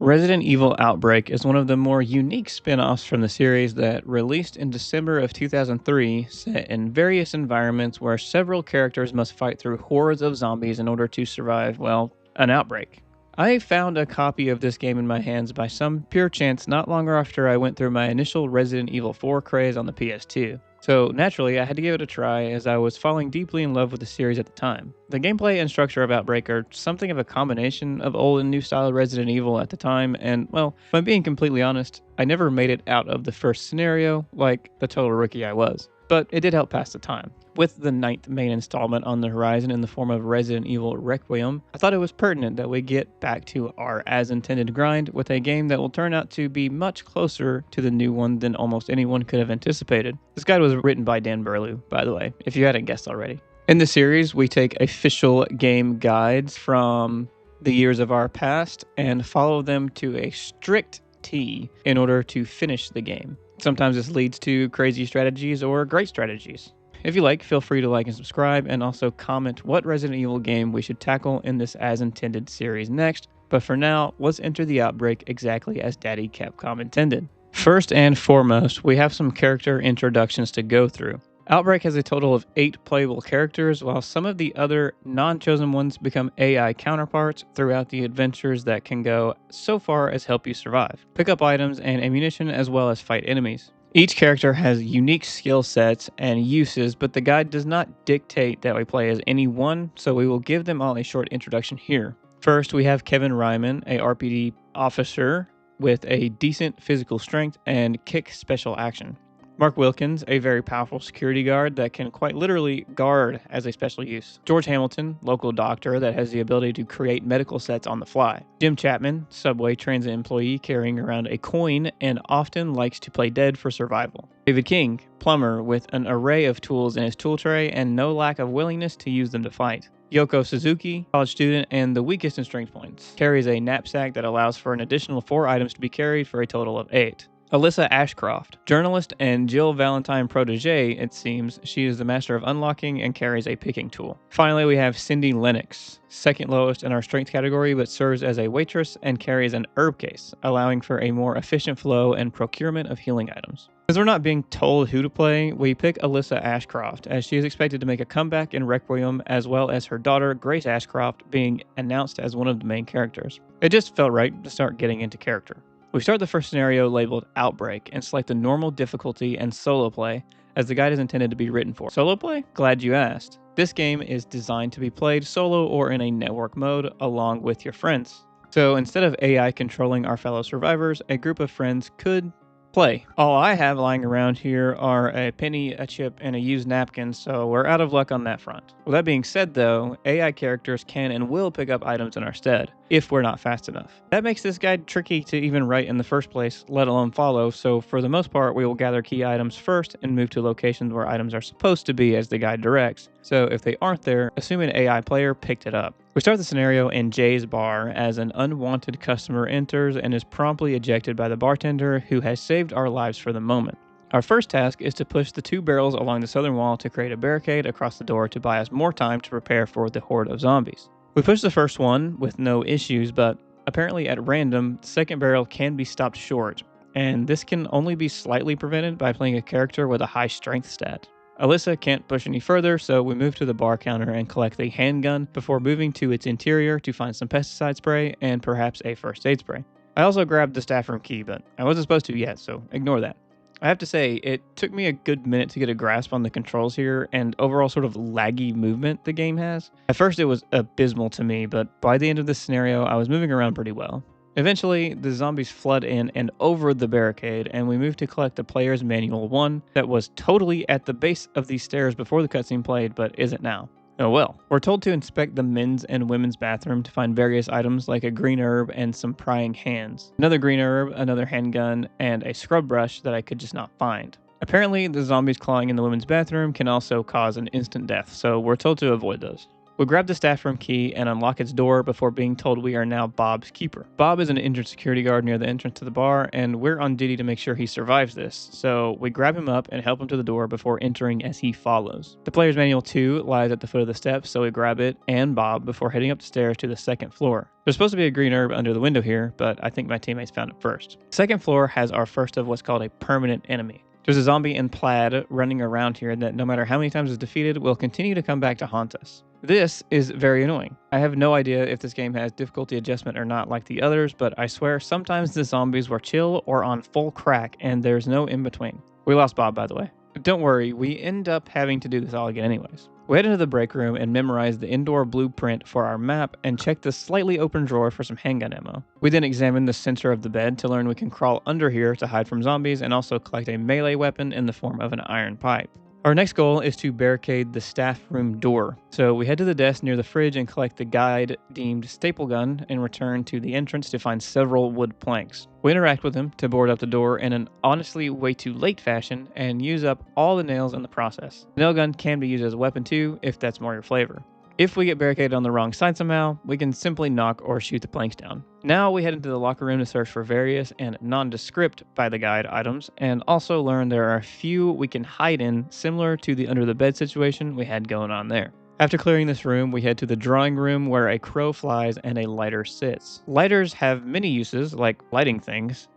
Resident Evil Outbreak is one of the more unique spin-offs from the series that released in December of 2003, set in various environments where several characters must fight through hordes of zombies in order to survive, well, an outbreak. I found a copy of this game in my hands by some pure chance not long after I went through my initial Resident Evil 4 craze on the PS2. So naturally, I had to give it a try as I was falling deeply in love with the series at the time. The gameplay and structure of Outbreak are something of a combination of old and new style Resident Evil at the time, and well, if I'm being completely honest, I never made it out of the first scenario like the total rookie I was. But it did help pass the time. With the ninth main installment on the horizon in the form of Resident Evil Requiem, I thought it was pertinent that we get back to our as-intended grind with a game that will turn out to be much closer to the new one than almost anyone could have anticipated. This guide was written by Dan Burlew, by the way, if you hadn't guessed already. In the series, we take official game guides from the years of our past and follow them to a strict T in order to finish the game. Sometimes this leads to crazy strategies or great strategies. If you like, feel free to like and subscribe, and also comment what Resident Evil game we should tackle in this as intended series next. But for now, let's enter the outbreak exactly as Daddy Capcom intended. First and foremost, we have some character introductions to go through. Outbreak has a total of 8 playable characters, while some of the other non-chosen ones become AI counterparts throughout the adventures that can go so far as help you survive, pick up items and ammunition, as well as fight enemies. Each character has unique skill sets and uses, but the guide does not dictate that we play as any one, so we will give them all a short introduction here. First, we have Kevin Ryman, a RPD officer with a decent physical strength and kick special action. Mark Wilkins, a very powerful security guard that can quite literally guard as a special use. George Hamilton, local doctor that has the ability to create medical sets on the fly. Jim Chapman, subway transit employee carrying around a coin and often likes to play dead for survival. David King, plumber with an array of tools in his tool tray and no lack of willingness to use them to fight. Yoko Suzuki, college student and the weakest in strength points, carries a knapsack that allows for an additional 4 items to be carried for a total of 8. Alyssa Ashcroft, journalist and Jill Valentine protege, it seems. She is the master of unlocking and carries a picking tool. Finally, we have Cindy Lennox, second lowest in our strength category, but serves as a waitress and carries an herb case, allowing for a more efficient flow and procurement of healing items. As we're not being told who to play, we pick Alyssa Ashcroft, as she is expected to make a comeback in Requiem, as well as her daughter, Grace Ashcroft, being announced as one of the main characters. It just felt right to start getting into character. We start the first scenario labeled Outbreak and select the normal difficulty and solo play, as the guide is intended to be written for. Solo play? Glad you asked. This game is designed to be played solo or in a network mode along with your friends. So instead of AI controlling our fellow survivors, a group of friends could play. All I have lying around here are a penny, a chip, and a used napkin, so we're out of luck on that front. With that being said though, AI characters can and will pick up items in our stead, if we're not fast enough. That makes this guide tricky to even write in the first place, let alone follow, so for the most part we will gather key items first and move to locations where items are supposed to be as the guide directs, so if they aren't there, assume an AI player picked it up. We start the scenario in Jay's bar as an unwanted customer enters and is promptly ejected by the bartender who has saved our lives for the moment. Our first task is to push the 2 barrels along the southern wall to create a barricade across the door to buy us more time to prepare for the horde of zombies. We push the first one with no issues, but apparently at random, the second barrel can be stopped short, and this can only be slightly prevented by playing a character with a high strength stat. Alyssa can't push any further, so we move to the bar counter and collect the handgun before moving to its interior to find some pesticide spray and perhaps a first aid spray. I also grabbed the staff room key, but I wasn't supposed to yet, so ignore that. I have to say, it took me a good minute to get a grasp on the controls here and overall sort of laggy movement the game has. At first it was abysmal to me, but by the end of this scenario I was moving around pretty well. Eventually, the zombies flood in and over the barricade, and we move to collect the player's manual 1 that was totally at the base of these stairs before the cutscene played, but isn't now. Oh well. We're told to inspect the men's and women's bathroom to find various items like a green herb and some prying hands. Another green herb, another handgun, and a scrub brush that I could just not find. Apparently, the zombies clawing in the women's bathroom can also cause an instant death, so we're told to avoid those. We grab the staff room key and unlock its door before being told we are now Bob's keeper. Bob is an injured security guard near the entrance to the bar, and we're on duty to make sure he survives this, so we grab him up and help him to the door before entering as he follows. The player's manual 2 lies at the foot of the steps, so we grab it and Bob before heading up the stairs to the second floor. There's supposed to be a green herb under the window here, but I think my teammates found it first. The second floor has our first of what's called a permanent enemy. There's a zombie in plaid running around here that no matter how many times it's defeated will continue to come back to haunt us. This is very annoying. I have no idea if this game has difficulty adjustment or not like the others, but I swear sometimes the zombies were chill or on full crack and there's no in between. We lost Bob, by the way. Don't worry, we end up having to do this all again anyways. We head into the break room and memorize the indoor blueprint for our map and check the slightly open drawer for some handgun ammo. We then examine the center of the bed to learn we can crawl under here to hide from zombies and also collect a melee weapon in the form of an iron pipe. Our next goal is to barricade the staff room door. So we head to the desk near the fridge and collect the guide deemed staple gun and return to the entrance to find several wood planks. We interact with him to board up the door in an honestly way too late fashion and use up all the nails in the process. The nail gun can be used as a weapon too if that's more your flavor. If we get barricaded on the wrong side somehow, we can simply knock or shoot the planks down. Now we head into the locker room to search for various and nondescript by the guide items and also learn there are a few we can hide in similar to the under the bed situation we had going on there. After clearing this room, we head to the drawing room where a crow flies and a lighter sits. Lighters have many uses like lighting things,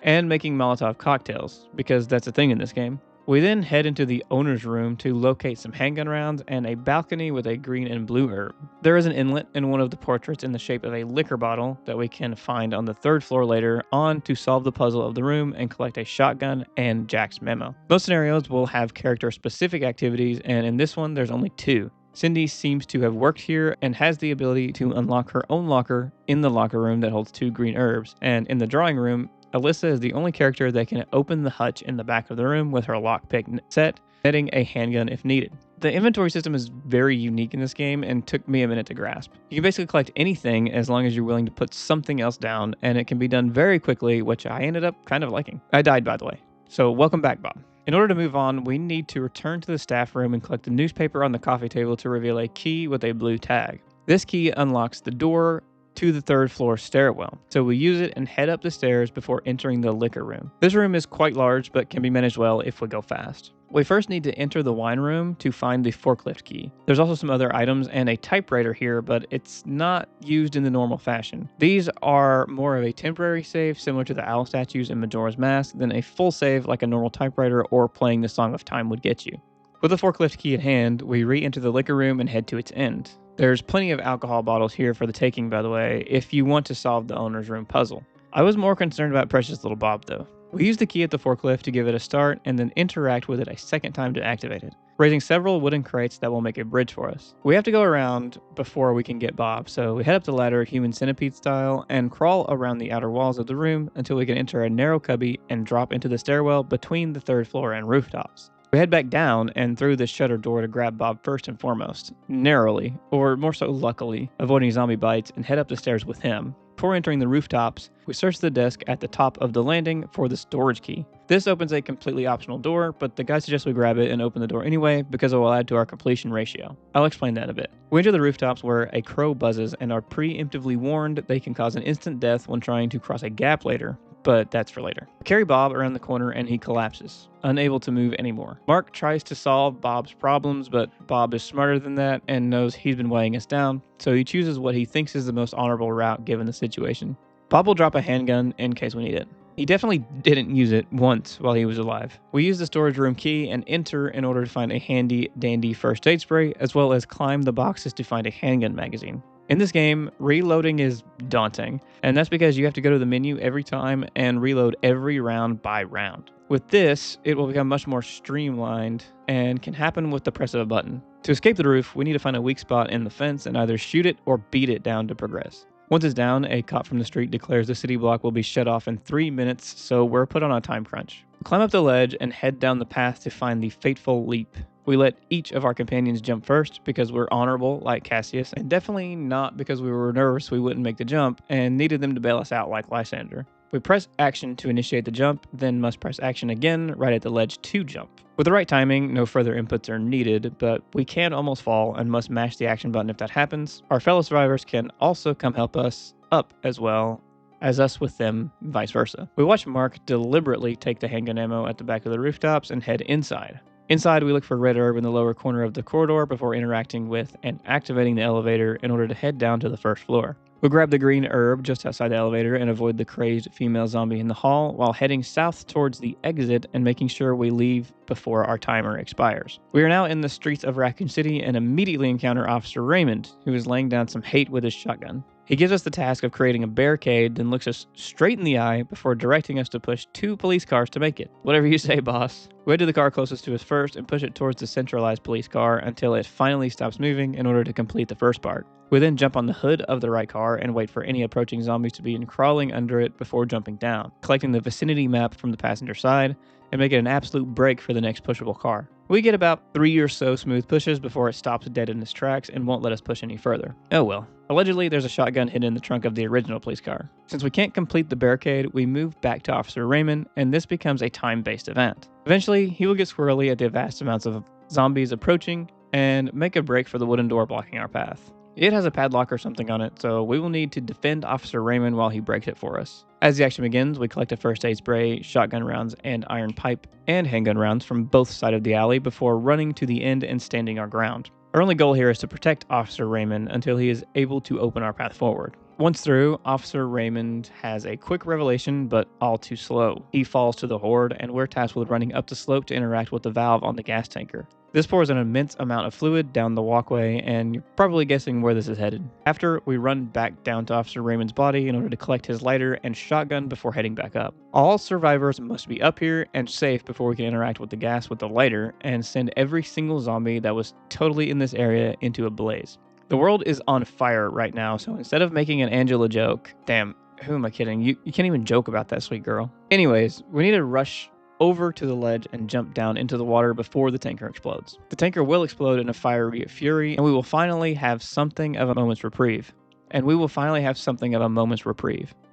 and making Molotov cocktails because that's a thing in this game. We then head into the owner's room to locate some handgun rounds and a balcony with a green and blue herb. There is an inlet in one of the portraits in the shape of a liquor bottle that we can find on the third floor later on to solve the puzzle of the room and collect a shotgun and Jack's memo. Most scenarios will have character-specific activities, and in this one there's only 2. Cindy seems to have worked here and has the ability to unlock her own locker in the locker room that holds 2 green herbs, and in the drawing room, Alyssa is the only character that can open the hutch in the back of the room with her lockpick set, netting a handgun if needed. The inventory system is very unique in this game and took me a minute to grasp. You can basically collect anything as long as you're willing to put something else down, and it can be done very quickly, which I ended up kind of liking. I died, by the way. So welcome back, Bob. In order to move on, we need to return to the staff room and collect the newspaper on the coffee table to reveal a key with a blue tag. This key unlocks the door to the third floor stairwell, so we use it and head up the stairs before entering the liquor room. This room is quite large but can be managed well if we go fast. We first need to enter the wine room to find the forklift key. There's also some other items and a typewriter here, but it's not used in the normal fashion. These are more of a temporary save similar to the owl statues in Majora's Mask than a full save like a normal typewriter or playing the Song of Time would get you. With the forklift key in hand, we re-enter the liquor room and head to its end. There's plenty of alcohol bottles here for the taking, by the way, if you want to solve the owner's room puzzle. I was more concerned about precious little Bob, though. We use the key at the forklift to give it a start and then interact with it a second time to activate it, raising several wooden crates that will make a bridge for us. We have to go around before we can get Bob, so we head up the ladder human centipede style and crawl around the outer walls of the room until we can enter a narrow cubby and drop into the stairwell between the third floor and rooftops. We head back down and through the shutter door to grab Bob first and foremost, narrowly, or more so luckily, avoiding zombie bites and head up the stairs with him. Before entering the rooftops, we search the desk at the top of the landing for the storage key. This opens a completely optional door, but the guy suggests we grab it and open the door anyway because it will add to our completion ratio. I'll explain that a bit. We enter the rooftops where a crow buzzes and are preemptively warned they can cause an instant death when trying to cross a gap later, but that's for later. We carry Bob around the corner and he collapses, unable to move anymore. Mark tries to solve Bob's problems, but Bob is smarter than that and knows he's been weighing us down, so he chooses what he thinks is the most honorable route given the situation. Bob will drop a handgun in case we need it. He definitely didn't use it once while he was alive. We use the storage room key and enter in order to find a handy dandy first aid spray, as well as climb the boxes to find a handgun magazine. In this game, reloading is daunting, and that's because you have to go to the menu every time and reload every round by round. With this, it will become much more streamlined and can happen with the press of a button. To escape the roof, we need to find a weak spot in the fence and either shoot it or beat it down to progress. Once it's down, a cop from the street declares the city block will be shut off in 3 minutes, so we're put on a time crunch. We climb up the ledge and head down the path to find the fateful leap. We let each of our companions jump first because we're honorable like Cassius, and definitely not because we were nervous we wouldn't make the jump and needed them to bail us out like Lysander. We press action to initiate the jump, then must press action again right at the ledge to jump. With the right timing, no further inputs are needed, but we can almost fall and must mash the action button if that happens. Our fellow survivors can also come help us up as well as us with them, vice versa. We watch Mark deliberately take the handgun ammo at the back of the rooftops and head inside. Inside, we look for red herb in the lower corner of the corridor before interacting with and activating the elevator in order to head down to the first floor. We'll grab the green herb just outside the elevator and avoid the crazed female zombie in the hall while heading south towards the exit and making sure we leave before our timer expires. We are now in the streets of Raccoon City and immediately encounter Officer Raymond, who is laying down some hate with his shotgun. He gives us the task of creating a barricade, then looks us straight in the eye before directing us to push 2 police cars to make it. Whatever you say, boss. We head to the car closest to us first and push it towards the centralized police car until it finally stops moving in order to complete the first part. We then jump on the hood of the right car and wait for any approaching zombies to begin crawling under it before jumping down, collecting the vicinity map from the passenger side, and make it an absolute break for the next pushable car. We get about 3 or so smooth pushes before it stops dead in its tracks and won't let us push any further. Oh well. Allegedly, there's a shotgun hidden in the trunk of the original police car. Since we can't complete the barricade, we move back to Officer Raymond, and this becomes a time-based event. Eventually, he will get squirrely at the vast amounts of zombies approaching and make a break for the wooden door blocking our path. It has a padlock or something on it, so we will need to defend Officer Raymond while he breaks it for us. As the action begins, we collect a first aid spray, shotgun rounds, and iron pipe, and handgun rounds from both sides of the alley before running to the end and standing our ground. Our only goal here is to protect Officer Raymond until he is able to open our path forward. Once through, Officer Raymond has a quick revelation, but all too slow. He falls to the horde, and we're tasked with running up the slope to interact with the valve on the gas tanker. This pours an immense amount of fluid down the walkway, and you're probably guessing where this is headed. After, we run back down to Officer Raymond's body in order to collect his lighter and shotgun before heading back up. All survivors must be up here and safe before we can interact with the gas with the lighter and send every single zombie that was totally in this area into a blaze. The world is on fire right now, so instead of making an Angela joke, damn, who am I kidding? You can't even joke about that, sweet girl. Anyways, we need to rush over to the ledge and jump down into the water before the tanker explodes. The tanker will explode in a fiery fury, and we will finally have something of a moment's reprieve. We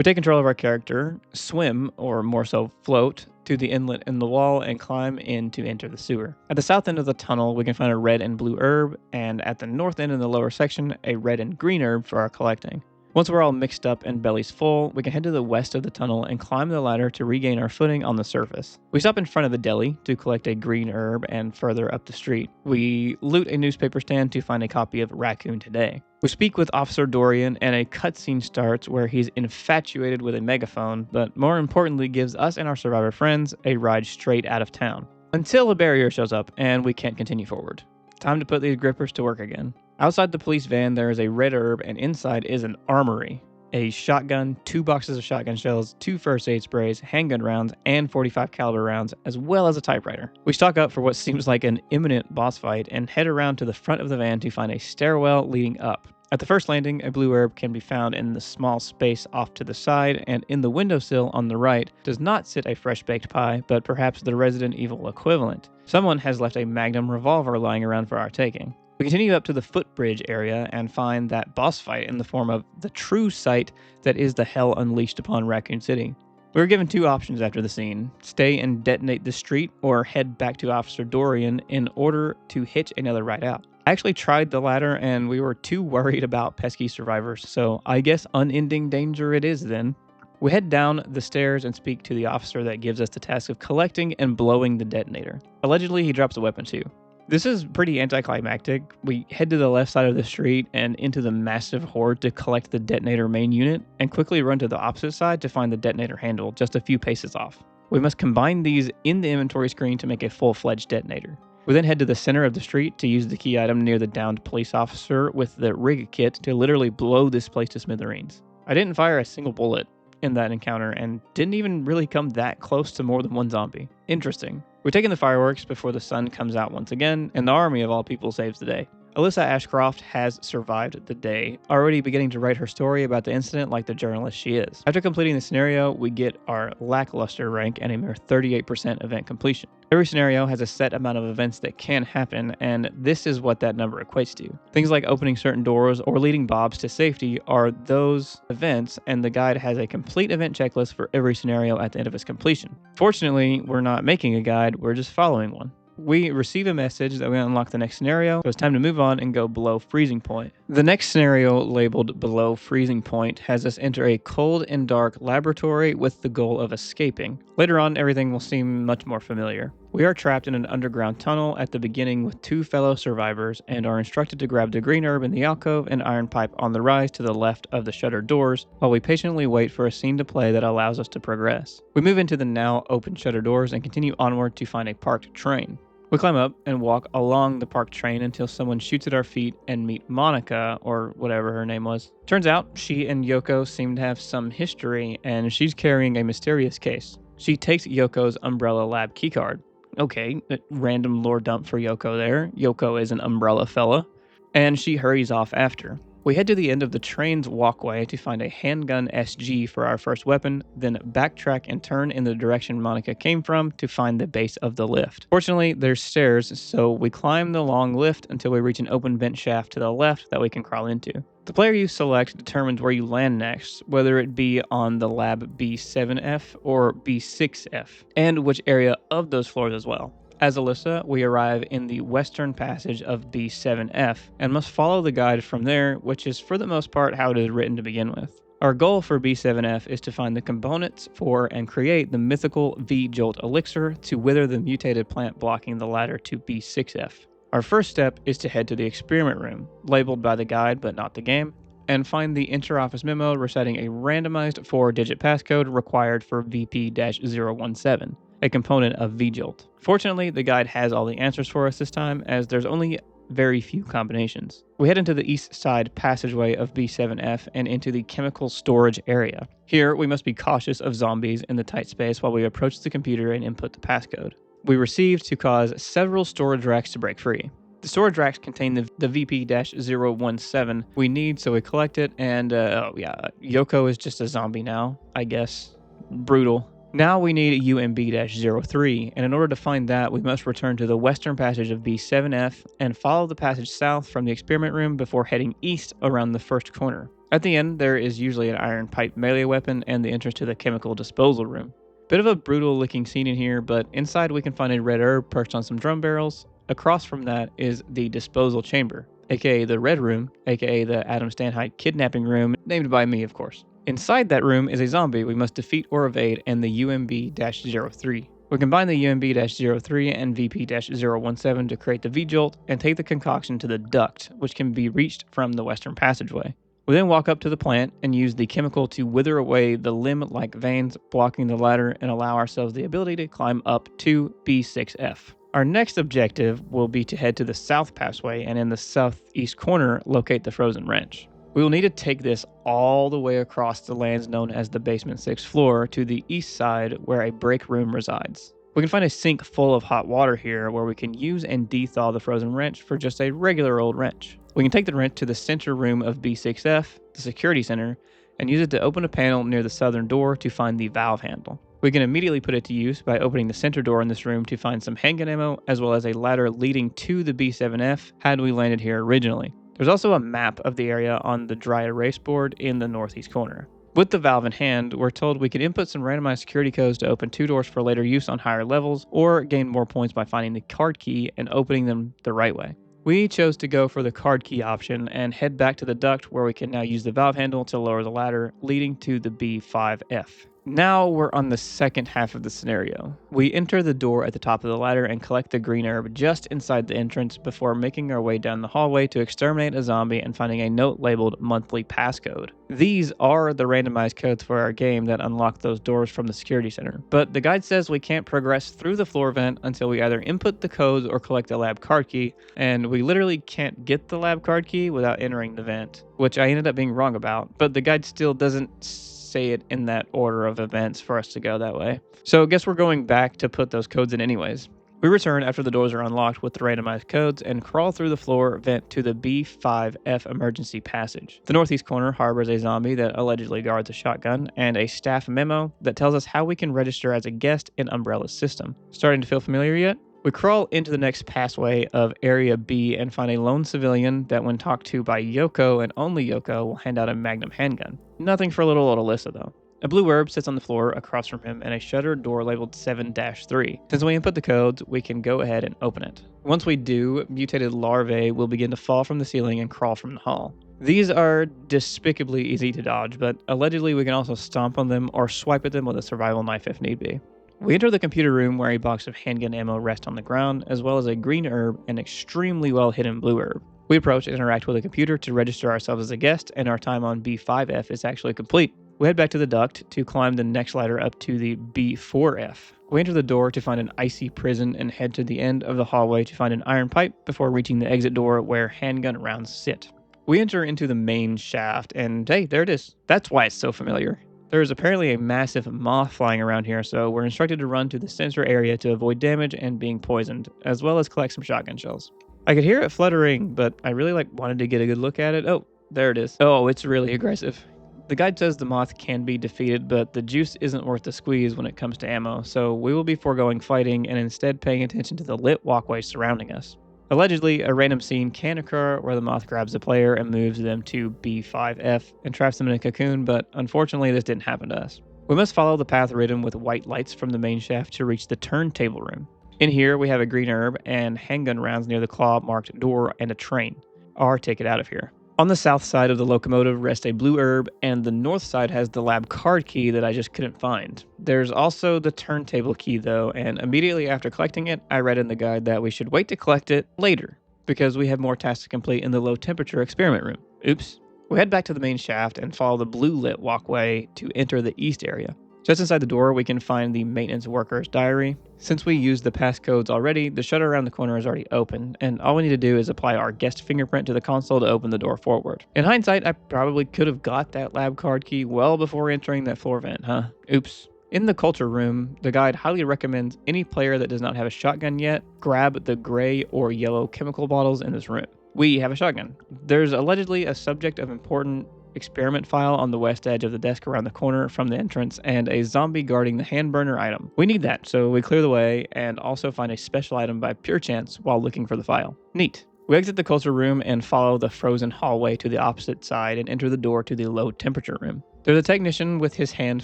take control of our character, swim, or more so float, to the inlet in the wall and climb in to enter the sewer. At the south end of the tunnel, we can find a red and blue herb, and at the north end in the lower section, a red and green herb for our collecting. Once we're all mixed up and bellies full, we can head to the west of the tunnel and climb the ladder to regain our footing on the surface. We stop in front of the deli to collect a green herb and further up the street. We loot a newspaper stand to find a copy of Raccoon Today. We speak with Officer Dorian and a cutscene starts where he's infatuated with a megaphone, but more importantly gives us and our survivor friends a ride straight out of town. Until a barrier shows up and we can't continue forward. Time to put these grippers to work again. Outside the police van, there is a red herb, and inside is an armory. A shotgun, 2 boxes of shotgun shells, 2 first aid sprays, handgun rounds, and 45 caliber rounds, as well as a typewriter. We stock up for what seems like an imminent boss fight and head around to the front of the van to find a stairwell leading up. At the first landing, a blue herb can be found in the small space off to the side, and in the windowsill on the right does not sit a fresh-baked pie, but perhaps the Resident Evil equivalent. Someone has left a Magnum revolver lying around for our taking. We continue up to the footbridge area and find that boss fight in the form of the true sight that is the hell unleashed upon Raccoon City. We were given 2 options after the scene: stay and detonate the street, or head back to Officer Dorian in order to hitch another ride out. I actually tried the latter, and we were too worried about pesky survivors, so I guess unending danger it is then. We head down the stairs and speak to the officer that gives us the task of collecting and blowing the detonator. Allegedly, he drops a weapon too. This is pretty anticlimactic. We head to the left side of the street and into the massive horde to collect the detonator main unit, and quickly run to the opposite side to find the detonator handle just a few paces off. We must combine these in the inventory screen to make a full-fledged detonator. We then head to the center of the street to use the key item near the downed police officer with the rig kit to literally blow this place to smithereens. I didn't fire a single bullet in that encounter and didn't even really come that close to more than 1 zombie. Interesting. We're taking the fireworks before the sun comes out once again, and the army of all people saves the day. Alyssa Ashcroft has survived the day, already beginning to write her story about the incident like the journalist she is. After completing the scenario, we get our lackluster rank and a mere 38% event completion. Every scenario has a set amount of events that can happen, and this is what that number equates to. Things like opening certain doors or leading Bobs to safety are those events, and the guide has a complete event checklist for every scenario at the end of its completion. Fortunately, we're not making a guide, we're just following one. We receive a message that we unlock the next scenario, so it's time to move on and go below freezing point. The next scenario, labeled below freezing point, has us enter a cold and dark laboratory with the goal of escaping. Later on, everything will seem much more familiar. We are trapped in an underground tunnel at the beginning with 2 fellow survivors and are instructed to grab the green herb in the alcove and iron pipe on the rise to the left of the shuttered doors while we patiently wait for a scene to play that allows us to progress. We move into the now open shutter doors and continue onward to find a parked train. We climb up and walk along the parked train until someone shoots at our feet and meet Monica, or whatever her name was. Turns out, she and Yoko seem to have some history, and she's carrying a mysterious case. She takes Yoko's Umbrella Lab keycard. Okay, a random lore dump for Yoko there. Yoko is an umbrella fella. And she hurries off after. We head to the end of the train's walkway to find a handgun SG for our first weapon, then backtrack and turn in the direction Monica came from to find the base of the lift. Fortunately, there's stairs, so we climb the long lift until we reach an open vent shaft to the left that we can crawl into. The player you select determines where you land next, whether it be on the lab B7F or B6F, and which area of those floors as well. As Alyssa, we arrive in the western passage of B7F and must follow the guide from there, which is for the most part how it is written to begin with. Our goal for B7F is to find the components for and create the mythical V-Jolt elixir to wither the mutated plant blocking the ladder to B6F. Our first step is to head to the experiment room, labeled by the guide but not the game, and find the interoffice memo reciting a randomized 4-digit passcode required for VP-017. A component of V-Jolt. Fortunately, the guide has all the answers for us this time, as there's only very few combinations. We head into the east side passageway of B7F and into the chemical storage area. Here, we must be cautious of zombies in the tight space while we approach the computer and input the passcode. We receive to cause several storage racks to break free. The storage racks contain the VP-017 we need, so we collect it, and Yoko is just a zombie now, I guess. Brutal. Now we need UMB-03, and in order to find that, we must return to the western passage of B7F and follow the passage south from the experiment room before heading east around the first corner. At the end, there is usually an iron pipe melee weapon and the entrance to the chemical disposal room. Bit of a brutal looking scene in here, but inside we can find a red herb perched on some drum barrels. Across from that is the disposal chamber, aka the red room, aka the Adam Stanhide kidnapping room, named by me of course. Inside that room is a zombie we must defeat or evade, and the UMB-03. We combine the UMB-03 and VP-017 to create the V-Jolt and take the concoction to the duct, which can be reached from the western passageway. We then walk up to the plant and use the chemical to wither away the limb-like veins blocking the ladder and allow ourselves the ability to climb up to B6F. Our next objective will be to head to the south passageway and in the southeast corner locate the frozen wrench. We will need to take this all the way across the lands known as the basement 6th floor to the east side where a break room resides. We can find a sink full of hot water here where we can use and dethaw the frozen wrench for just a regular old wrench. We can take the wrench to the center room of B6F, the security center, and use it to open a panel near the southern door to find the valve handle. We can immediately put it to use by opening the center door in this room to find some handgun ammo as well as a ladder leading to the B7F had we landed here originally. There's also a map of the area on the dry erase board in the northeast corner. With the valve in hand, we're told we can input some randomized security codes to open 2 doors for later use on higher levels, or gain more points by finding the card key and opening them the right way. We chose to go for the card key option and head back to the duct where we can now use the valve handle to lower the ladder, leading to the B5F. Now we're on the second half of the scenario. We enter the door at the top of the ladder and collect the green herb just inside the entrance before making our way down the hallway to exterminate a zombie and finding a note labeled monthly passcode. These are the randomized codes for our game that unlock those doors from the security center, but the guide says we can't progress through the floor vent until we either input the codes or collect the lab card key, and we literally can't get the lab card key without entering the vent, which I ended up being wrong about, but the guide still doesn't say it in that order of events for us to go that way. So I guess we're going back to put those codes in anyways. We return after the doors are unlocked with the randomized codes and crawl through the floor vent to the B5F emergency passage. The northeast corner harbors a zombie that allegedly guards a shotgun and a staff memo that tells us how we can register as a guest in Umbrella's system. Starting to feel familiar yet? We crawl into the next passway of Area B and find a lone civilian that, when talked to by Yoko and only Yoko, will hand out a Magnum handgun. Nothing for little old Alyssa, though. A blue herb sits on the floor across from him and a shuttered door labeled 7-3. Since we input the codes, we can go ahead and open it. Once we do, mutated larvae will begin to fall from the ceiling and crawl from the hall. These are despicably easy to dodge, but allegedly we can also stomp on them or swipe at them with a survival knife if need be. We enter the computer room where a box of handgun ammo rests on the ground, as well as a green herb and extremely well hidden blue herb. We approach and interact with the computer to register ourselves as a guest, and our time on B5F is actually complete. We head back to the duct to climb the next ladder up to the B4F. We enter the door to find an icy prison and head to the end of the hallway to find an iron pipe before reaching the exit door where handgun rounds sit. We enter into the main shaft, and hey, there it is. That's why it's so familiar. There is apparently a massive moth flying around here, so we're instructed to run to the sensor area to avoid damage and being poisoned, as well as collect some shotgun shells. I could hear it fluttering, but I really wanted to get a good look at it. Oh, there it is. Oh, it's really aggressive. The guide says the moth can be defeated, but the juice isn't worth the squeeze when it comes to ammo, so we will be foregoing fighting and instead paying attention to the lit walkways surrounding us. Allegedly, a random scene can occur where the moth grabs a player and moves them to B5F and traps them in a cocoon, but unfortunately this didn't happen to us. We must follow the path ridden with white lights from the main shaft to reach the turntable room. In here, we have a green herb and handgun rounds near the claw-marked door and a train. Our ticket out of here. On the south side of the locomotive rests a blue herb, and the north side has the lab card key that I just couldn't find. There's also the turntable key though, and immediately after collecting it, I read in the guide that we should wait to collect it later, because we have more tasks to complete in the low temperature experiment room. Oops. We head back to the main shaft and follow the blue lit walkway to enter the east area. Just inside the door, we can find the maintenance worker's diary. Since we used the passcodes already, the shutter around the corner is already open, and all we need to do is apply our guest fingerprint to the console to open the door forward. In hindsight, I probably could have got that lab card key well before entering that floor vent, huh? Oops. In the culture room, the guide highly recommends any player that does not have a shotgun yet grab the gray or yellow chemical bottles in this room. We have a shotgun. There's allegedly a subject of important experiment file on the west edge of the desk around the corner from the entrance, and a zombie guarding the hand burner item. We need that, so we clear the way and also find a special item by pure chance while looking for the file. Neat. We exit the culture room and follow the frozen hallway to the opposite side and enter the door to the low temperature room. There's a technician with his hand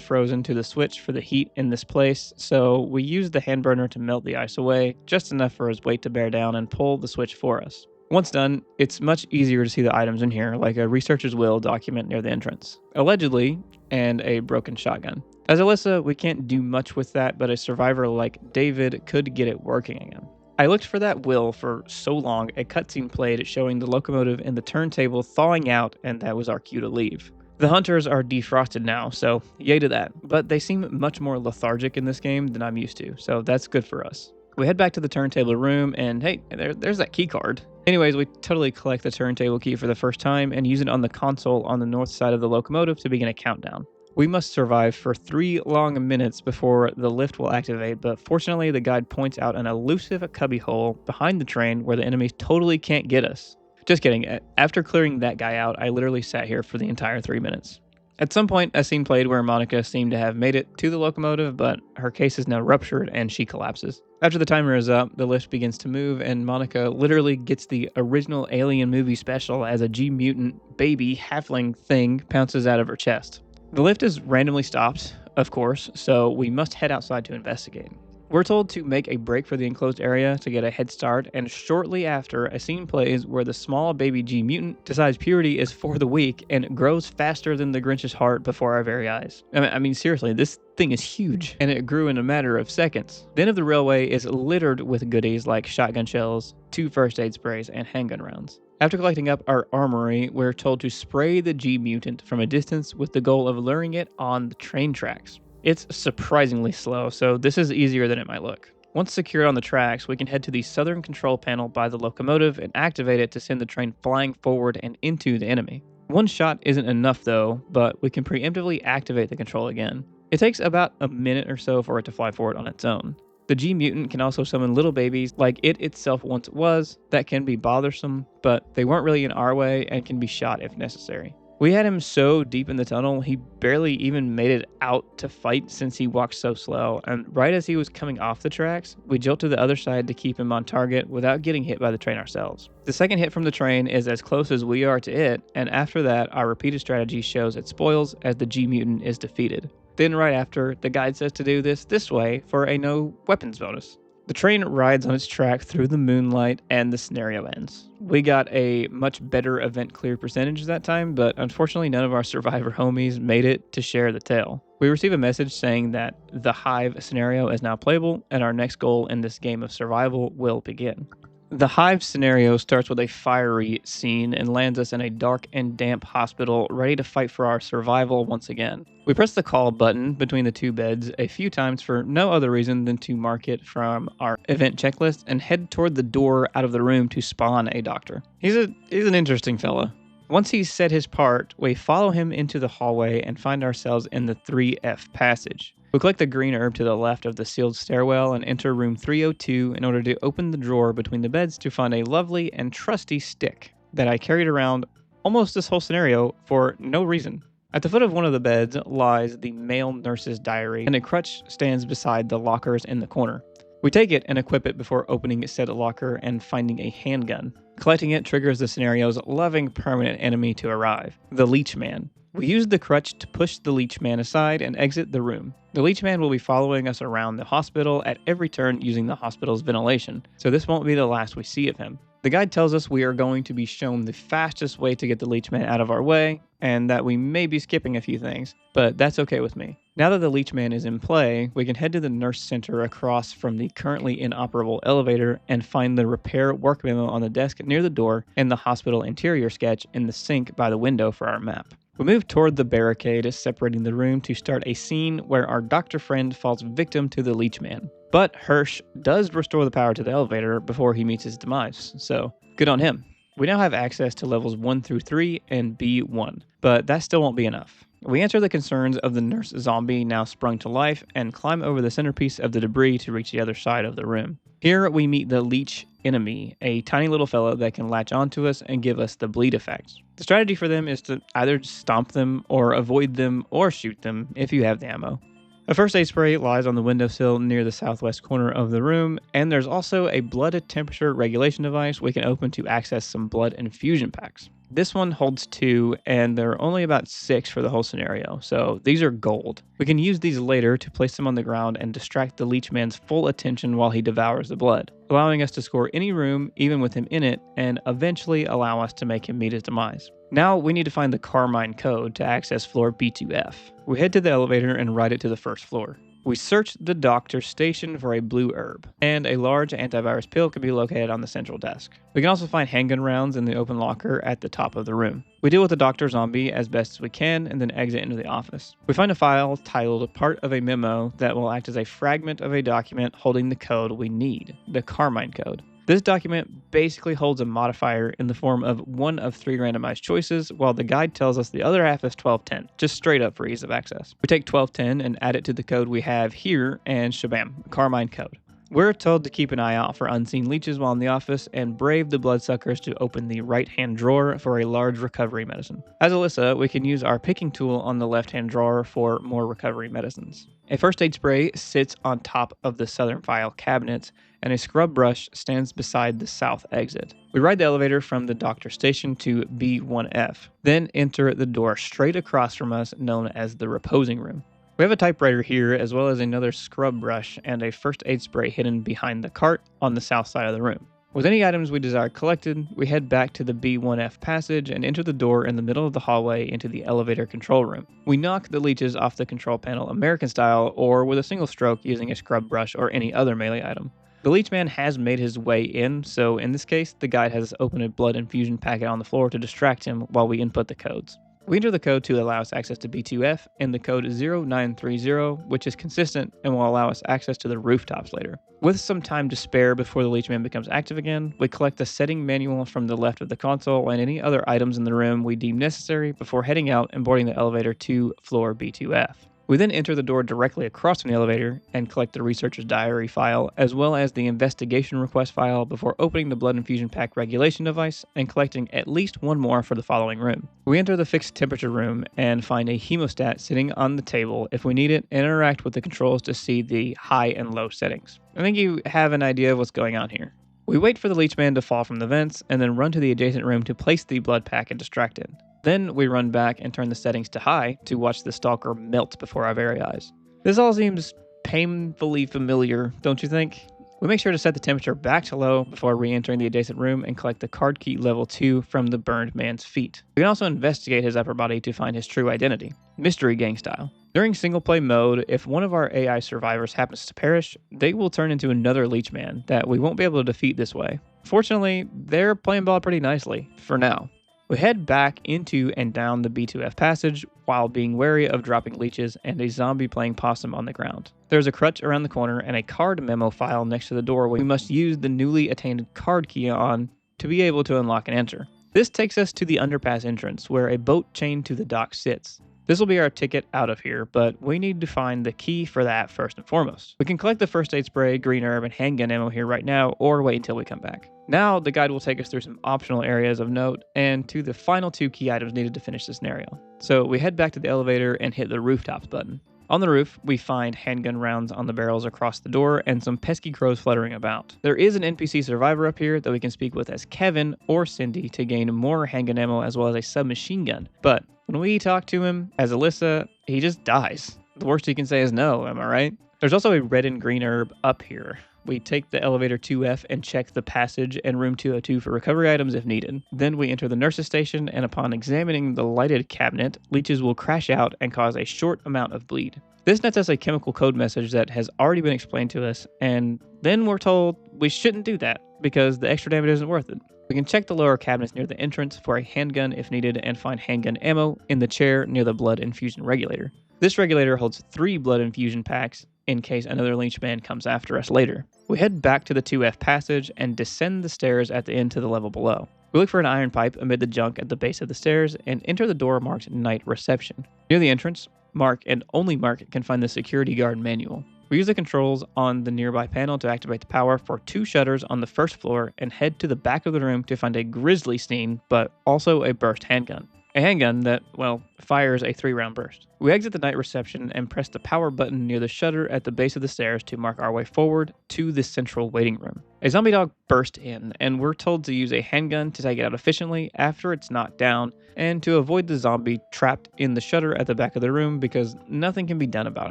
frozen to the switch for the heat in this place, so we use the hand burner to melt the ice away, just enough for his weight to bear down and pull the switch for us. Once done, it's much easier to see the items in here, like a researcher's will document near the entrance, allegedly, and a broken shotgun. As Alyssa, we can't do much with that, but a survivor like David could get it working again. I looked for that will for so long, a cutscene played showing the locomotive and the turntable thawing out, and that was our cue to leave. The hunters are defrosted now, so yay to that, but they seem much more lethargic in this game than I'm used to, so that's good for us. We head back to the turntable room, and hey, there's that key card. Anyways, we totally collect the turntable key for the first time and use it on the console on the north side of the locomotive to begin a countdown. We must survive for 3 long minutes before the lift will activate, but fortunately the guide points out an elusive cubbyhole behind the train where the enemies totally can't get us. Just kidding, after clearing that guy out, I literally sat here for the entire 3 minutes. At some point, a scene played where Monica seemed to have made it to the locomotive, but her case is now ruptured and she collapses. After the timer is up, the lift begins to move, and Monica literally gets the original Alien movie special as a G-mutant baby halfling thing pounces out of her chest. The lift is randomly stopped, of course, so we must head outside to investigate. We're told to make a break for the enclosed area to get a head start, and shortly after, a scene plays where the small baby G-mutant decides purity is for the weak and grows faster than the Grinch's heart before our very eyes. I mean, seriously, this thing is huge, and it grew in a matter of seconds. The end of the railway is littered with goodies like shotgun shells, 2 first aid sprays, and handgun rounds. After collecting up our armory, we're told to spray the G-mutant from a distance with the goal of luring it on the train tracks. It's surprisingly slow, so this is easier than it might look. Once secured on the tracks, we can head to the southern control panel by the locomotive and activate it to send the train flying forward and into the enemy. One shot isn't enough though, but we can preemptively activate the control again. It takes about a minute or so for it to fly forward on its own. The G mutant can also summon little babies like it itself once was that can be bothersome, but they weren't really in our way and can be shot if necessary. We had him so deep in the tunnel, he barely even made it out to fight since he walked so slow, and right as he was coming off the tracks, we jumped to the other side to keep him on target without getting hit by the train ourselves. The second hit from the train is as close as we are to it, and after that, our repeated strategy shows its spoils as the G mutant is defeated. Then right after, the guide says to do this way for a no weapons bonus. The train rides on its track through the moonlight and the scenario ends. We got a much better event clear percentage that time, but unfortunately none of our survivor homies made it to share the tale. We receive a message saying that the Hive scenario is now playable and our next goal in this game of survival will begin. The Hive scenario starts with a fiery scene and lands us in a dark and damp hospital ready to fight for our survival once again. We press the call button between the two beds a few times for no other reason than to mark it from our event checklist and head toward the door out of the room to spawn a doctor. He's an interesting fella. Once he's said his part, we follow him into the hallway and find ourselves in the 3F passage. We collect the green herb to the left of the sealed stairwell and enter room 302 in order to open the drawer between the beds to find a lovely and trusty stick that I carried around almost this whole scenario for no reason. At the foot of one of the beds lies the male nurse's diary, and a crutch stands beside the lockers in the corner. We take it and equip it before opening said locker and finding a handgun. Collecting it triggers the scenario's loving permanent enemy to arrive, the Leech Man. We use the crutch to push the Leech Man aside and exit the room. The Leech Man will be following us around the hospital at every turn using the hospital's ventilation, so this won't be the last we see of him. The guide tells us we are going to be shown the fastest way to get the Leech Man out of our way, and that we may be skipping a few things, but that's okay with me. Now that the Leech Man is in play, we can head to the nurse center across from the currently inoperable elevator and find the repair work memo on the desk near the door and the hospital interior sketch in the sink by the window for our map. We move toward the barricade separating the room to start a scene where our doctor friend falls victim to the Leech Man. But Hirsch does restore the power to the elevator before he meets his demise, so good on him. We now have access to levels 1 through 3 and B1, but that still won't be enough. We answer the concerns of the nurse zombie now sprung to life and climb over the centerpiece of the debris to reach the other side of the room. Here we meet the Leech enemy, a tiny little fellow that can latch onto us and give us the bleed effects. The strategy for them is to either stomp them or avoid them or shoot them if you have the ammo. A first aid spray lies on the windowsill near the southwest corner of the room, and there's also a blood temperature regulation device we can open to access some blood infusion packs. This one holds 2, and there are only about 6 for the whole scenario, so these are gold. We can use these later to place them on the ground and distract the Leech Man's full attention while he devours the blood, allowing us to score any room, even with him in it, and eventually allow us to make him meet his demise. Now we need to find the Carmine code to access floor B2F. We head to the elevator and ride it to the first floor. We search the doctor's station for a blue herb, and a large antivirus pill can be located on the central desk. We can also find handgun rounds in the open locker at the top of the room. We deal with the doctor zombie as best as we can and then exit into the office. We find a file titled Part of a Memo that will act as a fragment of a document holding the code we need, the Carmine code. This document basically holds a modifier in the form of one of 3 randomized choices, while the guide tells us the other half is 1210, just straight up for ease of access. We take 1210 and add it to the code we have here, and shabam, Carmine code. We're told to keep an eye out for unseen leeches while in the office and brave the bloodsuckers to open the right-hand drawer for a large recovery medicine. As Alyssa, we can use our picking tool on the left-hand drawer for more recovery medicines. A first aid spray sits on top of the southern file cabinets, and a scrub brush stands beside the south exit. We ride the elevator from the doctor station to B1F, then enter the door straight across from us known as the reposing room. We have a typewriter here, as well as another scrub brush and a first aid spray hidden behind the cart on the south side of the room. With any items we desire collected, we head back to the B1F passage and enter the door in the middle of the hallway into the elevator control room. We knock the leeches off the control panel American style or with a single stroke using a scrub brush or any other melee item. The Leech Man has made his way in, so in this case, the guide has opened a blood infusion packet on the floor to distract him while we input the codes. We enter the code to allow us access to B2F, and the code is 0930, which is consistent and will allow us access to the rooftops later. With some time to spare before the Leech Man becomes active again, we collect the setting manual from the left of the console and any other items in the room we deem necessary before heading out and boarding the elevator to floor B2F. We then enter the door directly across from the elevator and collect the researcher's diary file, as well as the investigation request file before opening the blood infusion pack regulation device and collecting at least one more for the following room. We enter the fixed temperature room and find a hemostat sitting on the table if we need it, and interact with the controls to see the high and low settings. I think you have an idea of what's going on here. We wait for the leech man to fall from the vents and then run to the adjacent room to place the blood pack and distract it. Then we run back and turn the settings to high to watch the stalker melt before our very eyes. This all seems painfully familiar, don't you think? We make sure to set the temperature back to low before re-entering the adjacent room and collect the card key level 2 from the burned man's feet. We can also investigate his upper body to find his true identity, mystery gang style. During single play mode, if one of our AI survivors happens to perish, they will turn into another leech man that we won't be able to defeat this way. Fortunately, they're playing ball pretty nicely, for now. We head back into and down the B2F passage while being wary of dropping leeches and a zombie playing possum on the ground. There's a crutch around the corner and a card memo file next to the door we must use the newly attained card key on to be able to unlock and enter. This takes us to the underpass entrance where a boat chained to the dock sits. This will be our ticket out of here, but we need to find the key for that first and foremost. We can collect the first aid spray, green herb, and handgun ammo here right now, or wait until we come back. Now, the guide will take us through some optional areas of note and to the final 2 key items needed to finish the scenario. So we head back to the elevator and hit the rooftops button. On the roof, we find handgun rounds on the barrels across the door and some pesky crows fluttering about. There is an NPC survivor up here that we can speak with as Kevin or Cindy to gain more handgun ammo as well as a submachine gun. But when we talk to him as Alyssa, he just dies. The worst he can say is no, am I right? There's also a red and green herb up here. We take the elevator 2F and check the passage and room 202 for recovery items if needed. Then we enter the nurse's station, and upon examining the lighted cabinet, leeches will crash out and cause a short amount of bleed. This nets us a chemical code message that has already been explained to us, and then we're told we shouldn't do that because the extra damage isn't worth it. We can check the lower cabinets near the entrance for a handgun if needed and find handgun ammo in the chair near the blood infusion regulator. This regulator holds 3 blood infusion packs in case another leech man comes after us later. We head back to the 2F passage and descend the stairs at the end to the level below. We look for an iron pipe amid the junk at the base of the stairs and enter the door marked Night Reception. Near the entrance, Mark and only Mark can find the security guard manual. We use the controls on the nearby panel to activate the power for 2 shutters on the first floor and head to the back of the room to find a grizzly scene, but also a burst handgun. A handgun that, well, fires a 3-round burst. We exit the night reception and press the power button near the shutter at the base of the stairs to mark our way forward to the central waiting room. A zombie dog burst in, and we're told to use a handgun to take it out efficiently after it's knocked down, and to avoid the zombie trapped in the shutter at the back of the room because nothing can be done about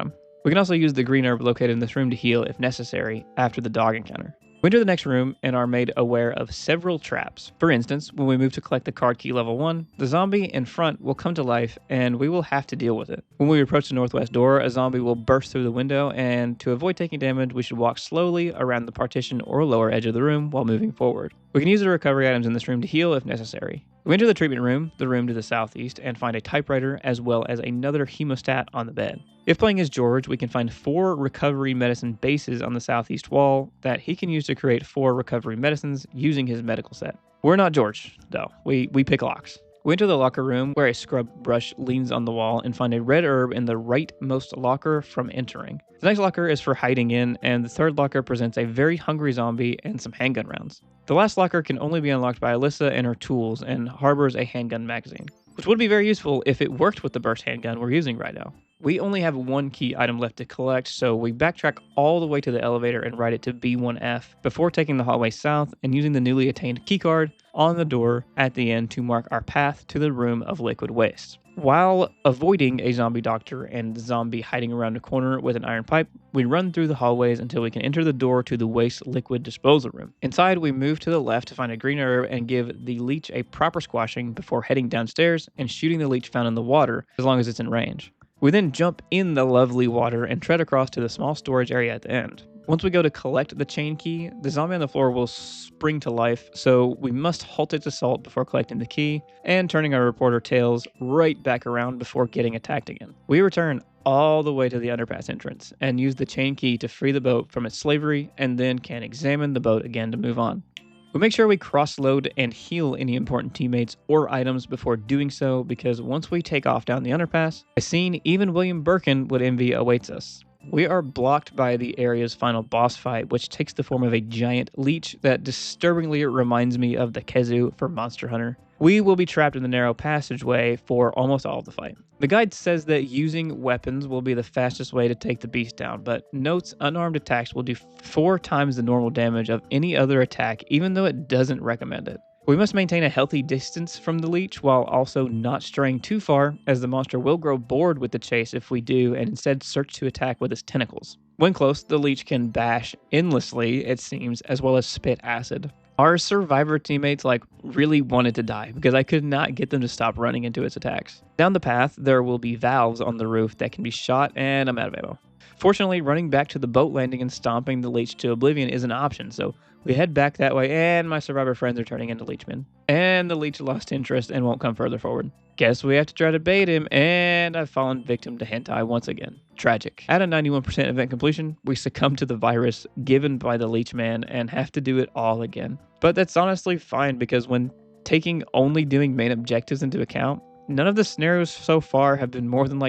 him. We can also use the green herb located in this room to heal if necessary after the dog encounter. We enter the next room and are made aware of several traps. For instance, when we move to collect the card key level 1, the zombie in front will come to life and we will have to deal with it. When we approach the northwest door, a zombie will burst through the window, and to avoid taking damage, we should walk slowly around the partition or lower edge of the room while moving forward. We can use the recovery items in this room to heal if necessary. We enter the treatment room, the room to the southeast, and find a typewriter as well as another hemostat on the bed. If playing as George, we can find 4 recovery medicine bases on the southeast wall that he can use to create 4 recovery medicines using his medical set. We're not George, though. We pick locks. We enter the locker room where a scrub brush leans on the wall and find a red herb in the rightmost locker from entering. The next locker is for hiding in, and the third locker presents a very hungry zombie and some handgun rounds. The last locker can only be unlocked by Alyssa and her tools and harbors a handgun magazine, which would be very useful if it worked with the burst handgun we're using right now. We only have 1 key item left to collect, so we backtrack all the way to the elevator and ride it to B1F before taking the hallway south and using the newly attained keycard on the door at the end to mark our path to the room of liquid waste. While avoiding a zombie doctor and the zombie hiding around a corner with an iron pipe, we run through the hallways until we can enter the door to the waste liquid disposal room. Inside, we move to the left to find a green herb and give the leech a proper squashing before heading downstairs and shooting the leech found in the water as long as it's in range. We then jump in the lovely water and tread across to the small storage area at the end. Once we go to collect the chain key, the zombie on the floor will spring to life, so we must halt its assault before collecting the key and turning our reporter tails right back around before getting attacked again. We return all the way to the underpass entrance and use the chain key to free the boat from its slavery, and then can examine the boat again to move on. We make sure we cross-load and heal any important teammates or items before doing so, because once we take off down the underpass, a scene even William Birkin would envy awaits us. We are blocked by the area's final boss fight, which takes the form of a giant leech that disturbingly reminds me of the Kezu from Monster Hunter. We will be trapped in the narrow passageway for almost all of the fight. The guide says that using weapons will be the fastest way to take the beast down, but notes unarmed attacks will do 4 times the normal damage of any other attack, even though it doesn't recommend it. We must maintain a healthy distance from the leech while also not straying too far, as the monster will grow bored with the chase if we do and instead search to attack with its tentacles. When close, the leech can bash endlessly, it seems, as well as spit acid. Our survivor teammates really wanted to die because I could not get them to stop running into its attacks. Down the path, there will be valves on the roof that can be shot, and I'm out of ammo. Fortunately, running back to the boat landing and stomping the leech to oblivion is an option, so we head back that way, and my survivor friends are turning into leechmen. And the leech lost interest and won't come further forward. Guess we have to try to bait him, and I've fallen victim to hentai once again. Tragic. At a 91% event completion, we succumb to the virus given by the leech man and have to do it all again. But that's honestly fine, because when taking only doing main objectives into account, none of the scenarios so far have been more than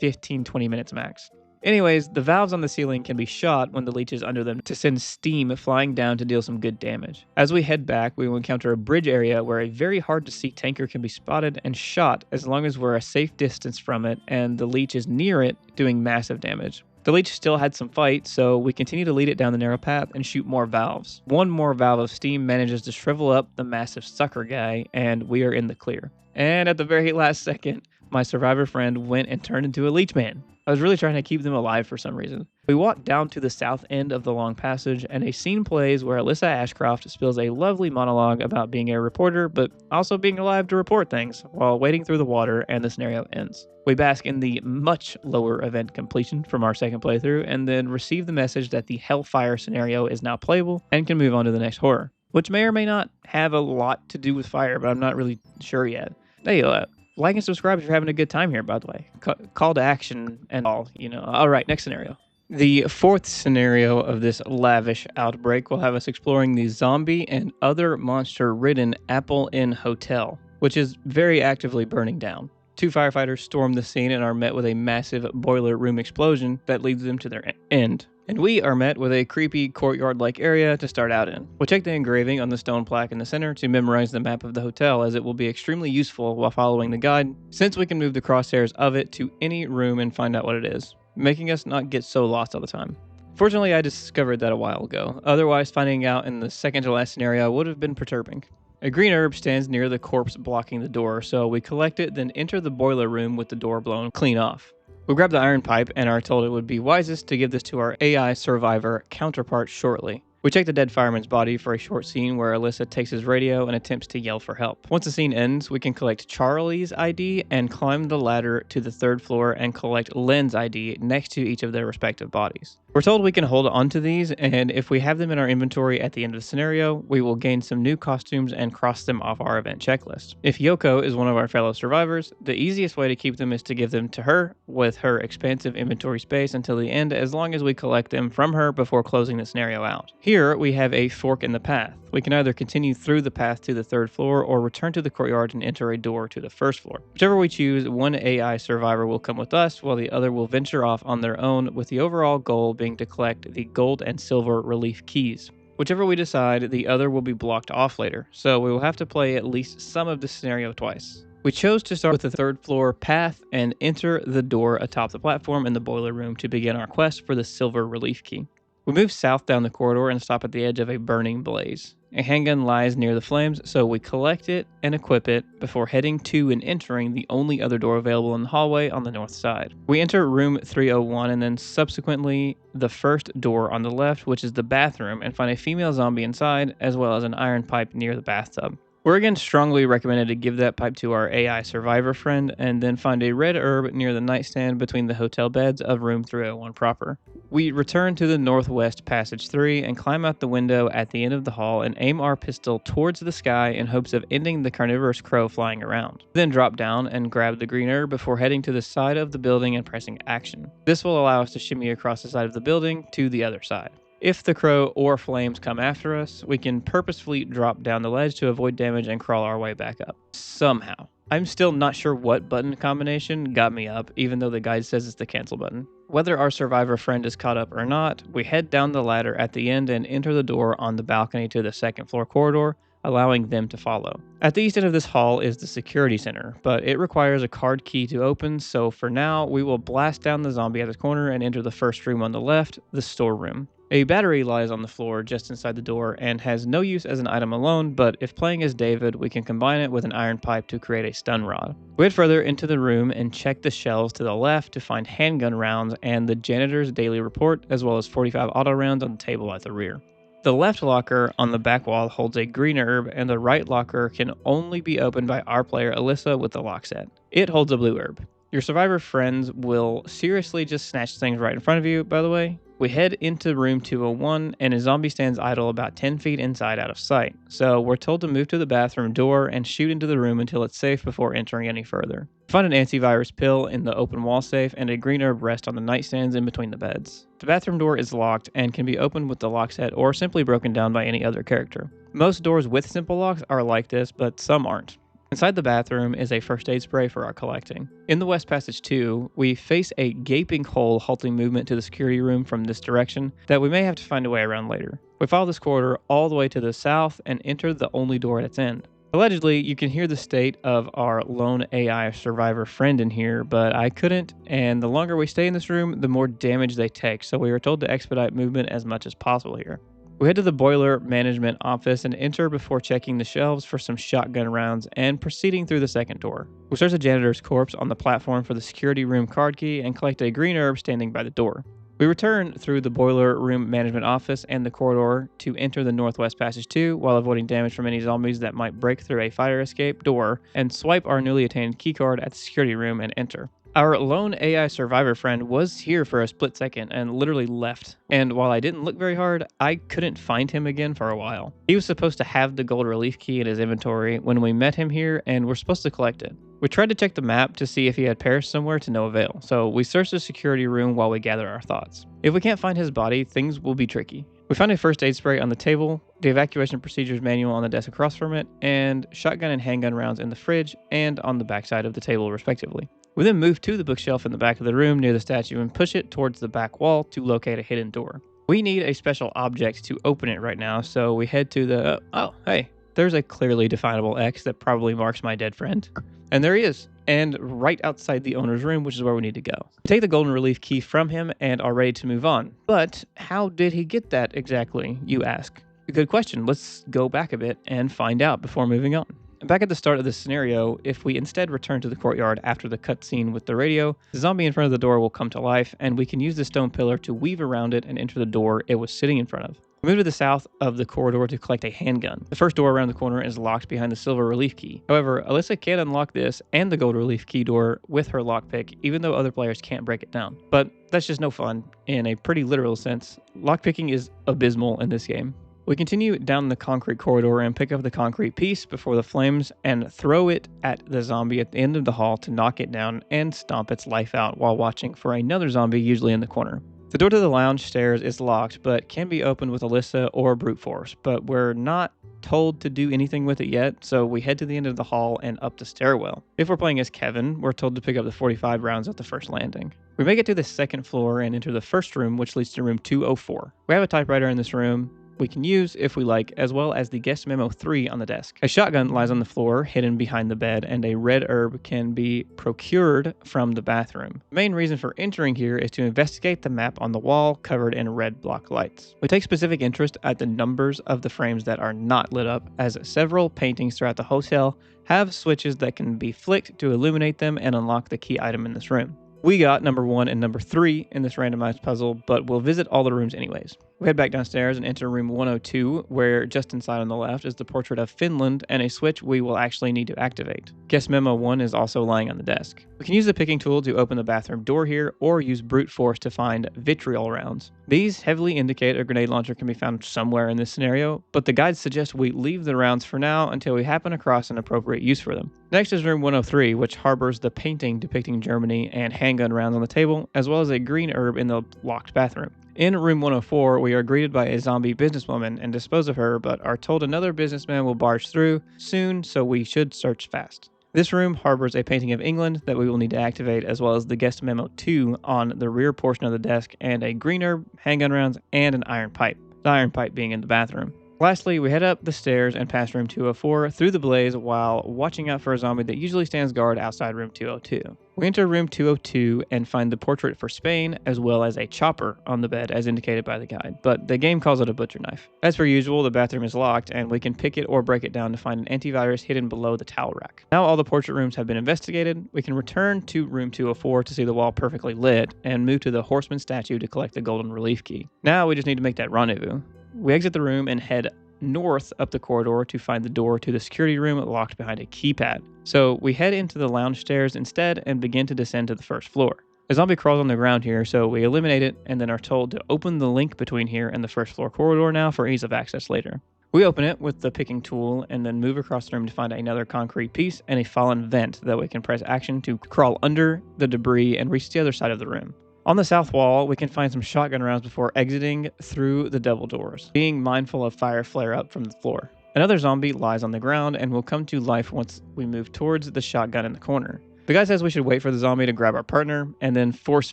15-20 minutes max. Anyways, the valves on the ceiling can be shot when the leech is under them to send steam flying down to deal some good damage. As we head back, we will encounter a bridge area where a very hard to see tanker can be spotted and shot as long as we're a safe distance from it and the leech is near it, doing massive damage. The leech still had some fight, so we continue to lead it down the narrow path and shoot more valves. One more valve of steam manages to shrivel up the massive sucker guy, and we are in the clear. And at the very last second, my survivor friend went and turned into a leech man. I was really trying to keep them alive for some reason. We walk down to the south end of the long passage, and a scene plays where Alyssa Ashcroft spills a lovely monologue about being a reporter, but also being alive to report things, while wading through the water, and the scenario ends. We bask in the much lower event completion from our second playthrough, and then receive the message that the Hellfire scenario is now playable, and can move on to the next horror, which may or may not have a lot to do with fire, but I'm not really sure yet. There you go. Like and subscribe if you're having a good time here, by the way. Call to action and all, All right, next scenario. The fourth scenario of this lavish outbreak will have us exploring the zombie and other monster-ridden Apple Inn Hotel, which is very actively burning down. 2 firefighters storm the scene and are met with a massive boiler room explosion that leads them to their end. And we are met with a creepy courtyard-like area to start out in. We'll check the engraving on the stone plaque in the center to memorize the map of the hotel, as it will be extremely useful while following the guide, since we can move the crosshairs of it to any room and find out what it is, making us not get so lost all the time. Fortunately, I discovered that a while ago. Otherwise, finding out in the second to last scenario would have been perturbing. A green herb stands near the corpse blocking the door, so we collect it, then enter the boiler room with the door blown clean off. We grab the iron pipe and are told it would be wisest to give this to our AI survivor counterpart shortly. We check the dead fireman's body for a short scene where Alyssa takes his radio and attempts to yell for help. Once the scene ends, we can collect Charlie's ID and climb the ladder to the 3rd floor and collect Len's ID next to each of their respective bodies. We're told we can hold onto these, and if we have them in our inventory at the end of the scenario, we will gain some new costumes and cross them off our event checklist. If Yoko is one of our fellow survivors, the easiest way to keep them is to give them to her with her expansive inventory space until the end, as long as we collect them from her before closing the scenario out. Here, we have a fork in the path. We can either continue through the path to the 3rd floor or return to the courtyard and enter a door to the 1st floor. Whichever we choose, one AI survivor will come with us while the other will venture off on their own, with the overall goal being to collect the gold and silver relief keys. Whichever we decide, the other will be blocked off later, so we will have to play at least some of the scenario twice. We chose to start with the 3rd floor path and enter the door atop the platform in the boiler room to begin our quest for the silver relief key. We move south down the corridor and stop at the edge of a burning blaze. A handgun lies near the flames, so we collect it and equip it before heading to and entering the only other door available in the hallway on the north side. We enter room 301 and then subsequently the first door on the left, which is the bathroom, and find a female zombie inside, as well as an iron pipe near the bathtub. We're again strongly recommended to give that pipe to our AI survivor friend, and then find a red herb near the nightstand between the hotel beds of room 301 proper. We return to the northwest passage 3 and climb out the window at the end of the hall and aim our pistol towards the sky in hopes of ending the carnivorous crow flying around. Then drop down and grab the green herb before heading to the side of the building and pressing action. This will allow us to shimmy across the side of the building to the other side. If the crow or flames come after us, we can purposefully drop down the ledge to avoid damage and crawl our way back up. Somehow. I'm still not sure what button combination got me up, even though the guide says it's the cancel button. Whether our survivor friend is caught up or not, we head down the ladder at the end and enter the door on the balcony to the second floor corridor, allowing them to follow. At the east end of this hall is the security center, but it requires a card key to open, so for now, we will blast down the zombie at the corner and enter the first room on the left, the storeroom. A battery lies on the floor just inside the door and has no use as an item alone, but if playing as David, we can combine it with an iron pipe to create a stun rod. We head further into the room and check the shelves to the left to find handgun rounds and the janitor's daily report, as well as 45 auto rounds on the table at the rear. The left locker on the back wall holds a green herb, and the right locker can only be opened by our player Alyssa with the lock set. It holds a blue herb. Your survivor friends will seriously just snatch things right in front of you, by the way. We head into room 201, and a zombie stands idle about 10 feet inside out of sight, so we're told to move to the bathroom door and shoot into the room until it's safe before entering any further. Find an antivirus pill in the open wall safe, and a green herb rest on the nightstands in between the beds. The bathroom door is locked and can be opened with the lock set or simply broken down by any other character. Most doors with simple locks are like this, but some aren't. Inside the bathroom is a first aid spray for our collecting. In the West Passage 2, we face a gaping hole halting movement to the security room from this direction that we may have to find a way around later. We follow this corridor all the way to the south and enter the only door at its end. Allegedly, you can hear the state of our lone AI survivor friend in here, but I couldn't, and the longer we stay in this room, the more damage they take, so we were told to expedite movement as much as possible here. We head to the boiler management office and enter before checking the shelves for some shotgun rounds and proceeding through the second door. We search the janitor's corpse on the platform for the security room card key and collect a green herb standing by the door. We return through the boiler room management office and the corridor to enter the Northwest Passage 2 while avoiding damage from any zombies that might break through a fire escape door, and swipe our newly attained keycard at the security room and enter. Our lone AI survivor friend was here for a split second and literally left, and while I didn't look very hard, I couldn't find him again for a while. He was supposed to have the gold relief key in his inventory when we met him here, and we're supposed to collect it. We tried to check the map to see if he had perished somewhere to no avail, so we searched the security room while we gather our thoughts. If we can't find his body, things will be tricky. We found a first aid spray on the table, the evacuation procedures manual on the desk across from it, and shotgun and handgun rounds in the fridge and on the backside of the table respectively. We then move to the bookshelf in the back of the room near the statue and push it towards the back wall to locate a hidden door. We need a special object to open it right now, so we head to the... oh, hey, there's a clearly definable X that probably marks my dead friend. And there he is, and right outside the owner's room, which is where we need to go. We take the golden relief key from him and are ready to move on. But how did he get that exactly, you ask? A good question. Let's go back a bit and find out before moving on. Back at the start of this scenario, if we instead return to the courtyard after the cutscene with the radio, the zombie in front of the door will come to life, and we can use the stone pillar to weave around it and enter the door it was sitting in front of. We move to the south of the corridor to collect a handgun. The first door around the corner is locked behind the silver relief key. However, Alyssa can unlock this and the gold relief key door with her lockpick, even though other players can't break it down. But that's just no fun. In a pretty literal sense, lockpicking is abysmal in this game. We continue down the concrete corridor and pick up the concrete piece before the flames and throw it at the zombie at the end of the hall to knock it down and stomp its life out while watching for another zombie usually in the corner. The door to the lounge stairs is locked but can be opened with Alyssa or brute force, but we're not told to do anything with it yet, so we head to the end of the hall and up the stairwell. If we're playing as Kevin, we're told to pick up the 45 rounds at the first landing. We make it to the second floor and enter the first room, which leads to room 204. We have a typewriter in this room we can use if we like, as well as the guest memo 3 on the desk. A shotgun lies on the floor, hidden behind the bed, and a red herb can be procured from the bathroom. The main reason for entering here is to investigate the map on the wall covered in red block lights. We take specific interest at the numbers of the frames that are not lit up, as several paintings throughout the hotel have switches that can be flicked to illuminate them and unlock the key item in this room. We got number 1 and number 3 in this randomized puzzle, but we'll visit all the rooms anyways. We head back downstairs and enter room 102, where just inside on the left is the portrait of Finland and a switch we will actually need to activate. Guest memo 1 is also lying on the desk. We can use the picking tool to open the bathroom door here, or use brute force to find vitriol rounds. These heavily indicate a grenade launcher can be found somewhere in this scenario, but the guides suggest we leave the rounds for now until we happen across an appropriate use for them. Next is room 103, which harbors the painting depicting Germany and handgun rounds on the table, as well as a green herb in the locked bathroom. In room 104, we are greeted by a zombie businesswoman and dispose of her, but are told another businessman will barge through soon, so we should search fast. This room harbors a painting of England that we will need to activate, as well as the guest memo 2 on the rear portion of the desk, and a green herb, handgun rounds, and an iron pipe. The iron pipe being in the bathroom. Lastly, we head up the stairs and past room 204 through the blaze while watching out for a zombie that usually stands guard outside room 202. We enter room 202 and find the portrait for Spain, as well as a chopper on the bed as indicated by the guide, but the game calls it a butcher knife. As per usual, the bathroom is locked and we can pick it or break it down to find an antivirus hidden below the towel rack. Now all the portrait rooms have been investigated, we can return to room 204 to see the wall perfectly lit and move to the horseman statue to collect the golden relief key. Now we just need to make that rendezvous. We exit the room and head north up the corridor to find the door to the security room locked behind a keypad. So we head into the lounge stairs instead and begin to descend to the first floor. A zombie crawls on the ground here, so we eliminate it and then are told to open the link between here and the first floor corridor now for ease of access later. We open it with the picking tool and then move across the room to find another concrete piece and a fallen vent that we can press action to crawl under the debris and reach the other side of the room. On the south wall, we can find some shotgun rounds before exiting through the double doors, being mindful of fire flare up from the floor. Another zombie lies on the ground and will come to life once we move towards the shotgun in the corner. The guy says we should wait for the zombie to grab our partner and then force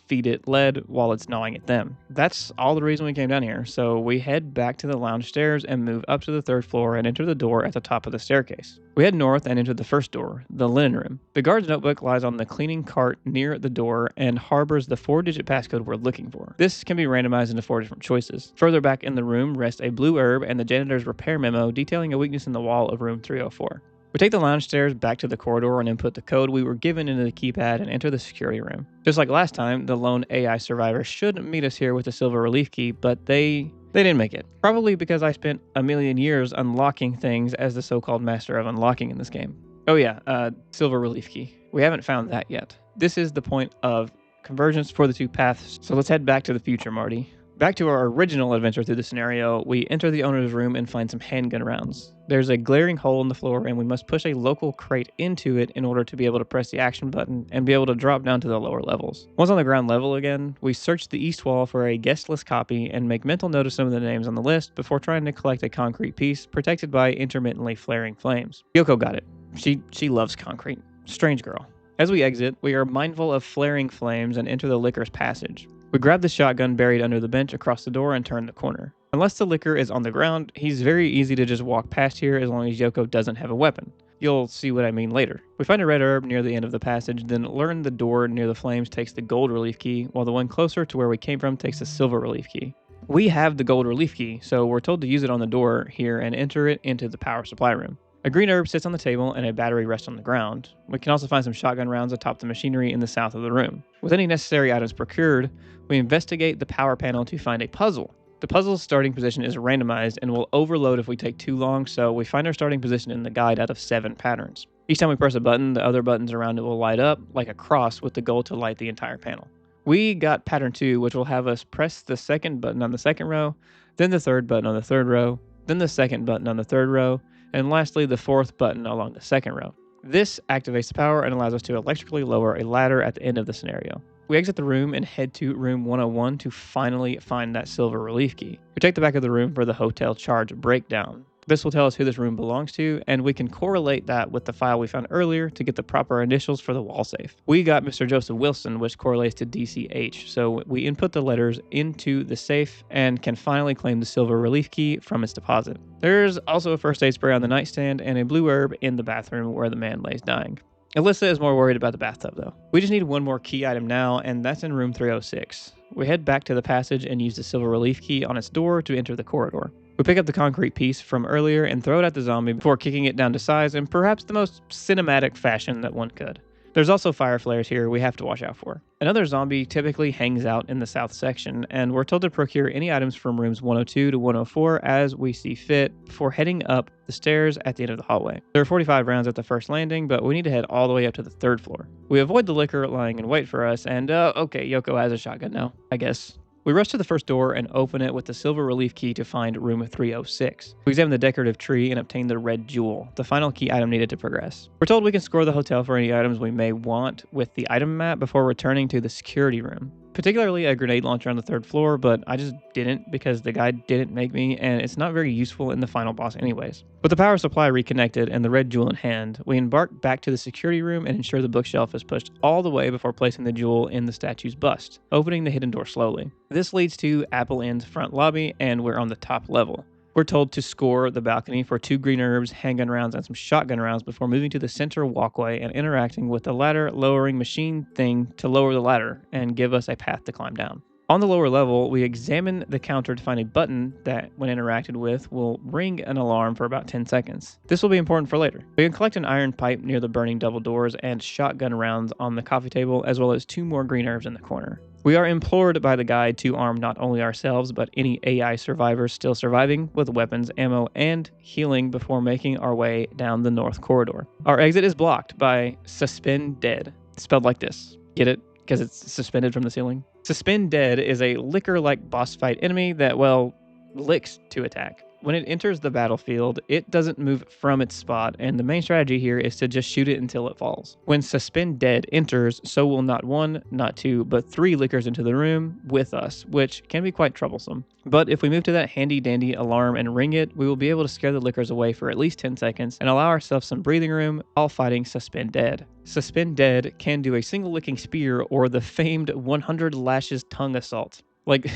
feed it lead while it's gnawing at them. That's all the reason we came down here, so we head back to the lounge stairs and move up to the third floor and enter the door at the top of the staircase. We head north and enter the first door, the linen room. The guard's notebook lies on the cleaning cart near the door and harbors the 4-digit passcode we're looking for. This can be randomized into 4 different choices. Further back in the room rests a blue herb and the janitor's repair memo detailing a weakness in the wall of room 304. We take the lounge stairs back to the corridor and input the code we were given into the keypad and enter the security room. Just like last time, the lone AI survivor should meet us here with the silver relief key, but they didn't make it. Probably because I spent a million years unlocking things as the so-called master of unlocking in this game. Oh yeah, silver relief key. We haven't found that yet. This is the point of convergence for the two paths, so let's head back to the future, Marty. Back to our original adventure through the scenario, we enter the owner's room and find some handgun rounds. There's a glaring hole in the floor and we must push a local crate into it in order to be able to press the action button and be able to drop down to the lower levels. Once on the ground level again, we search the east wall for a guest list copy and make mental note of some of the names on the list before trying to collect a concrete piece protected by intermittently flaring flames. Yoko got it. She loves concrete. Strange girl. As we exit, we are mindful of flaring flames and enter the liquor's passage. We grab the shotgun buried under the bench across the door and turn the corner. Unless the liquor is on the ground, he's very easy to just walk past here as long as Yoko doesn't have a weapon. You'll see what I mean later. We find a red herb near the end of the passage, then learn the door near the flames takes the gold relief key, while the one closer to where we came from takes the silver relief key. We have the gold relief key, so we're told to use it on the door here and enter it into the power supply room. A green herb sits on the table and a battery rests on the ground. We can also find some shotgun rounds atop the machinery in the south of the room. With any necessary items procured, we investigate the power panel to find a puzzle. The puzzle's starting position is randomized and will overload if we take too long, so we find our starting position in the guide out of 7 patterns. Each time we press a button, the other buttons around it will light up like a cross with the goal to light the entire panel. We got pattern 2, which will have us press the second button on the second row, then the third button on the third row, then the second button on the third row, and lastly the fourth button along the second row. This activates the power and allows us to electrically lower a ladder at the end of the scenario. We exit the room and head to room 101 to finally find that silver relief key. We take the back of the room for the hotel charge breakdown. This will tell us who this room belongs to, and we can correlate that with the file we found earlier to get the proper initials for the wall safe. We got Mr. Joseph Wilson, which correlates to DCH, so we input the letters into the safe and can finally claim the silver relief key from its deposit. There's also a first aid spray on the nightstand and a blue herb in the bathroom where the man lays dying. Alyssa is more worried about the bathtub though. We just need one more key item now, and that's in room 306. We head back to the passage and use the silver relief key on its door to enter the corridor. We pick up the concrete piece from earlier and throw it at the zombie before kicking it down to size in perhaps the most cinematic fashion that one could. There's also fire flares here we have to watch out for. Another zombie typically hangs out in the south section, and we're told to procure any items from rooms 102 to 104 as we see fit before heading up the stairs at the end of the hallway. There are 45 rounds at the first landing, but we need to head all the way up to the 3rd floor. We avoid the liquor lying in wait for us, and okay, Yoko has a shotgun now, I guess. We rush to the first door and open it with the silver relief key to find room 306. We examine the decorative tree and obtain the red jewel, the final key item needed to progress. We're told we can score the hotel for any items we may want with the item map before returning to the security room. particularly a grenade launcher on the third floor, but I just didn't because the guide didn't make me, and it's not very useful in the final boss anyways. With the power supply reconnected and the red jewel in hand, we embark back to the security room and ensure the bookshelf is pushed all the way before placing the jewel in the statue's bust, opening the hidden door slowly. This leads to Apple Inn's front lobby, and we're on the top level. We're told to score the balcony for 2 green herbs, handgun rounds, and some shotgun rounds before moving to the center walkway and interacting with the ladder lowering machine thing to lower the ladder and give us a path to climb down. On the lower level, we examine the counter to find a button that, when interacted with, will ring an alarm for about 10 seconds. This will be important for later. We can collect an iron pipe near the burning double doors and shotgun rounds on the coffee table, as well as 2 more green herbs in the corner. We are implored by the guide to arm not only ourselves, but any AI survivors still surviving with weapons, ammo, and healing before making our way down the north corridor. Our exit is blocked by Suspend Dead, spelled like this. Get it? Because it's suspended from the ceiling. Suspend Dead is a licker-like boss fight enemy that, well, licks to attack. When it enters the battlefield, it doesn't move from its spot, and the main strategy here is to just shoot it until it falls. When Suspend Dead enters, so will not 1, not 2, but 3 lickers into the room with us, which can be quite troublesome. But if we move to that handy-dandy alarm and ring it, we will be able to scare the lickers away for at least 10 seconds and allow ourselves some breathing room while fighting Suspend Dead. Suspend Dead can do a single licking spear or the famed 100 lashes tongue assault. Like,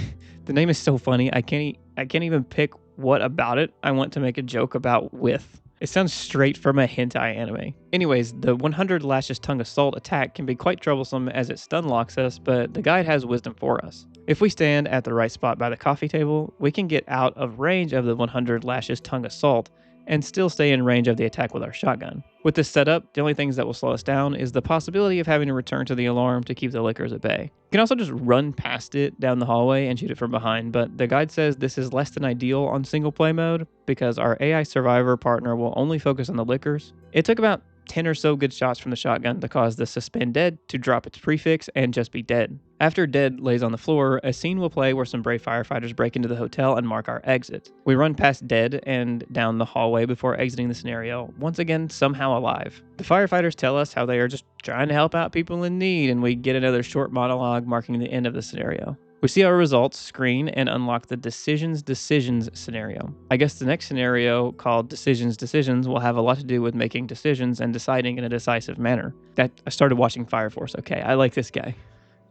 the name is so funny, I can't even pick what about it I want to make a joke about with. It sounds straight from a hentai anime. Anyways, the 100 lashes tongue assault attack can be quite troublesome as it stun locks us, but the guide has wisdom for us. If we stand at the right spot by the coffee table, we can get out of range of the 100 lashes tongue assault and still stay in range of the attack with our shotgun. With this setup, the only things that will slow us down is the possibility of having to return to the alarm to keep the lickers at bay. You can also just run past it down the hallway and shoot it from behind, but the guide says this is less than ideal on single play mode because our AI survivor partner will only focus on the lickers. It took about 10 or so good shots from the shotgun to cause the Suspend Dead to drop its prefix and just be dead. After Dead lays on the floor, a scene will play where some brave firefighters break into the hotel and mark our exit. We run past Dead and down the hallway before exiting the scenario, once again somehow alive. The firefighters tell us how they are just trying to help out people in need, and we get another short monologue marking the end of the scenario. We see our results screen and unlock the Decisions scenario. I guess the next scenario, called Decisions, will have a lot to do with making decisions and deciding in a decisive manner. I started watching Fire Force, okay, I like this guy.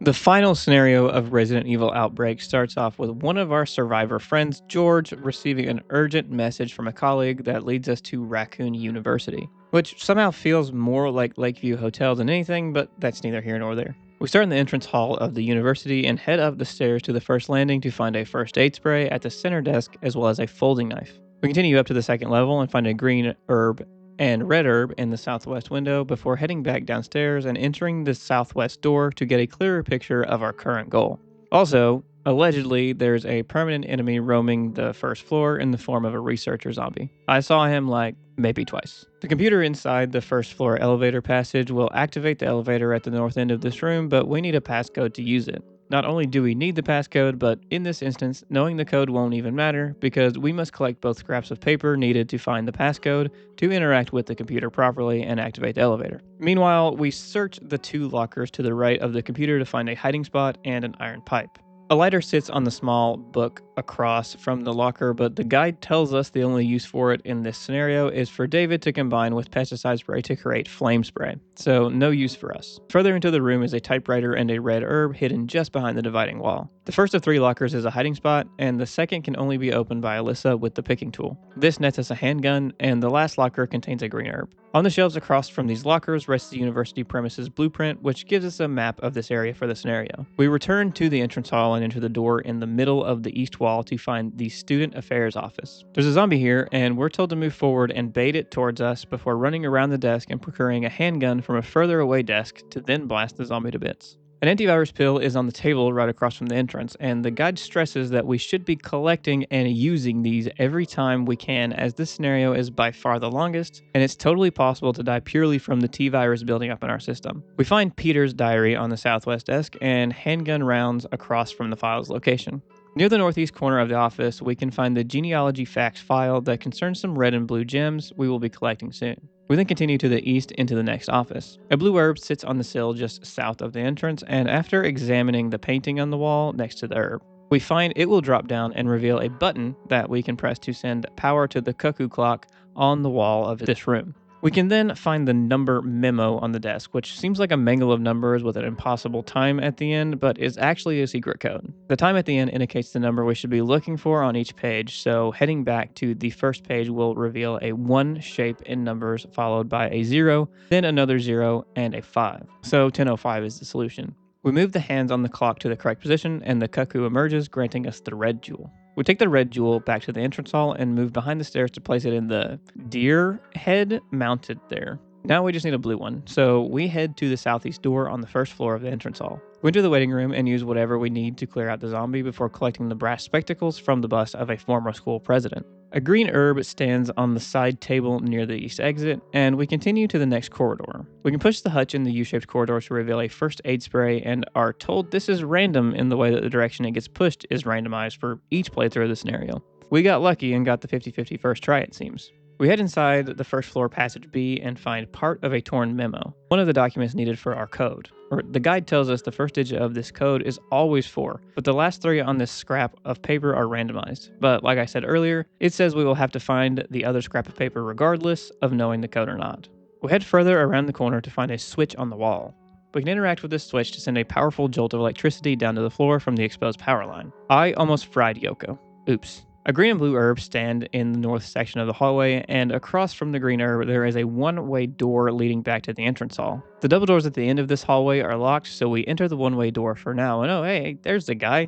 The final scenario of Resident Evil Outbreak starts off with one of our survivor friends, George, receiving an urgent message from a colleague that leads us to Raccoon University, which somehow feels more like Lakeview Hotel than anything, but that's neither here nor there. We start in the entrance hall of the university and head up the stairs to the first landing to find a first aid spray at the center desk as well as a folding knife. We continue up to the second level and find a green herb and red herb in the southwest window before heading back downstairs and entering the southwest door to get a clearer picture of our current goal. Also, allegedly, there's a permanent enemy roaming the first floor in the form of a researcher zombie. I saw him maybe twice. The computer inside the first floor elevator passage will activate the elevator at the north end of this room, but we need a passcode to use it. Not only do we need the passcode, but in this instance, knowing the code won't even matter because we must collect both scraps of paper needed to find the passcode to interact with the computer properly and activate the elevator. Meanwhile, we search the 2 lockers to the right of the computer to find a hiding spot and an iron pipe. A lighter sits on the small book across from the locker, but the guide tells us the only use for it in this scenario is for David to combine with pesticide spray to create flame spray, so no use for us. Further into the room is a typewriter and a red herb hidden just behind the dividing wall. The first of 3 lockers is a hiding spot, and the second can only be opened by Alyssa with the picking tool. This nets us a handgun, and the last locker contains a green herb. On the shelves across from these lockers rests the university premises blueprint, which gives us a map of this area for the scenario. We return to the entrance hall and enter the door in the middle of the east wall to find the student affairs office. There's a zombie here, and we're told to move forward and bait it towards us before running around the desk and procuring a handgun from a further away desk to then blast the zombie to bits. An antivirus pill is on the table right across from the entrance, and the guide stresses that we should be collecting and using these every time we can, as this scenario is by far the longest, and it's totally possible to die purely from the T-virus building up in our system. We find Peter's diary on the southwest desk and handgun rounds across from the file's location. Near the northeast corner of the office, we can find the genealogy facts file that concerns some red and blue gems we will be collecting soon. We then continue to the east into the next office. A blue herb sits on the sill just south of the entrance, and after examining the painting on the wall next to the herb, we find it will drop down and reveal a button that we can press to send power to the cuckoo clock on the wall of this room. We can then find the number memo on the desk, which seems like a mangle of numbers with an impossible time at the end, but is actually a secret code. The time at the end indicates the number we should be looking for on each page, so heading back to the first page will reveal a 1 shape in numbers followed by a 0, then another 0, and a 5. So 1005 is the solution. We move the hands on the clock to the correct position, and the cuckoo emerges, granting us the red jewel. We take the red jewel back to the entrance hall and move behind the stairs to place it in the deer head mounted there. Now we just need a blue one, so we head to the southeast door on the first floor of the entrance hall. We enter the waiting room and use whatever we need to clear out the zombie before collecting the brass spectacles from the bust of a former school president. A green herb stands on the side table near the east exit, and we continue to the next corridor. We can push the hutch in the U-shaped corridor to reveal a first aid spray and are told this is random in the way that the direction it gets pushed is randomized for each playthrough of the scenario. We got lucky and got the 50-50 first try, it seems. We head inside the first floor passage B and find part of a torn memo, one of the documents needed for our code. The guide tells us the first digit of this code is always 4, but the last 3 on this scrap of paper are randomized. But like I said earlier, it says we will have to find the other scrap of paper regardless of knowing the code or not. We head further around the corner to find a switch on the wall. We can interact with this switch to send a powerful jolt of electricity down to the floor from the exposed power line. I almost fried Yoko. Oops. A green and blue herb stand in the north section of the hallway, and across from the green herb there is a one-way door leading back to the entrance hall. The double doors at the end of this hallway are locked, so we enter the one-way door for now, and oh hey, there's the guy.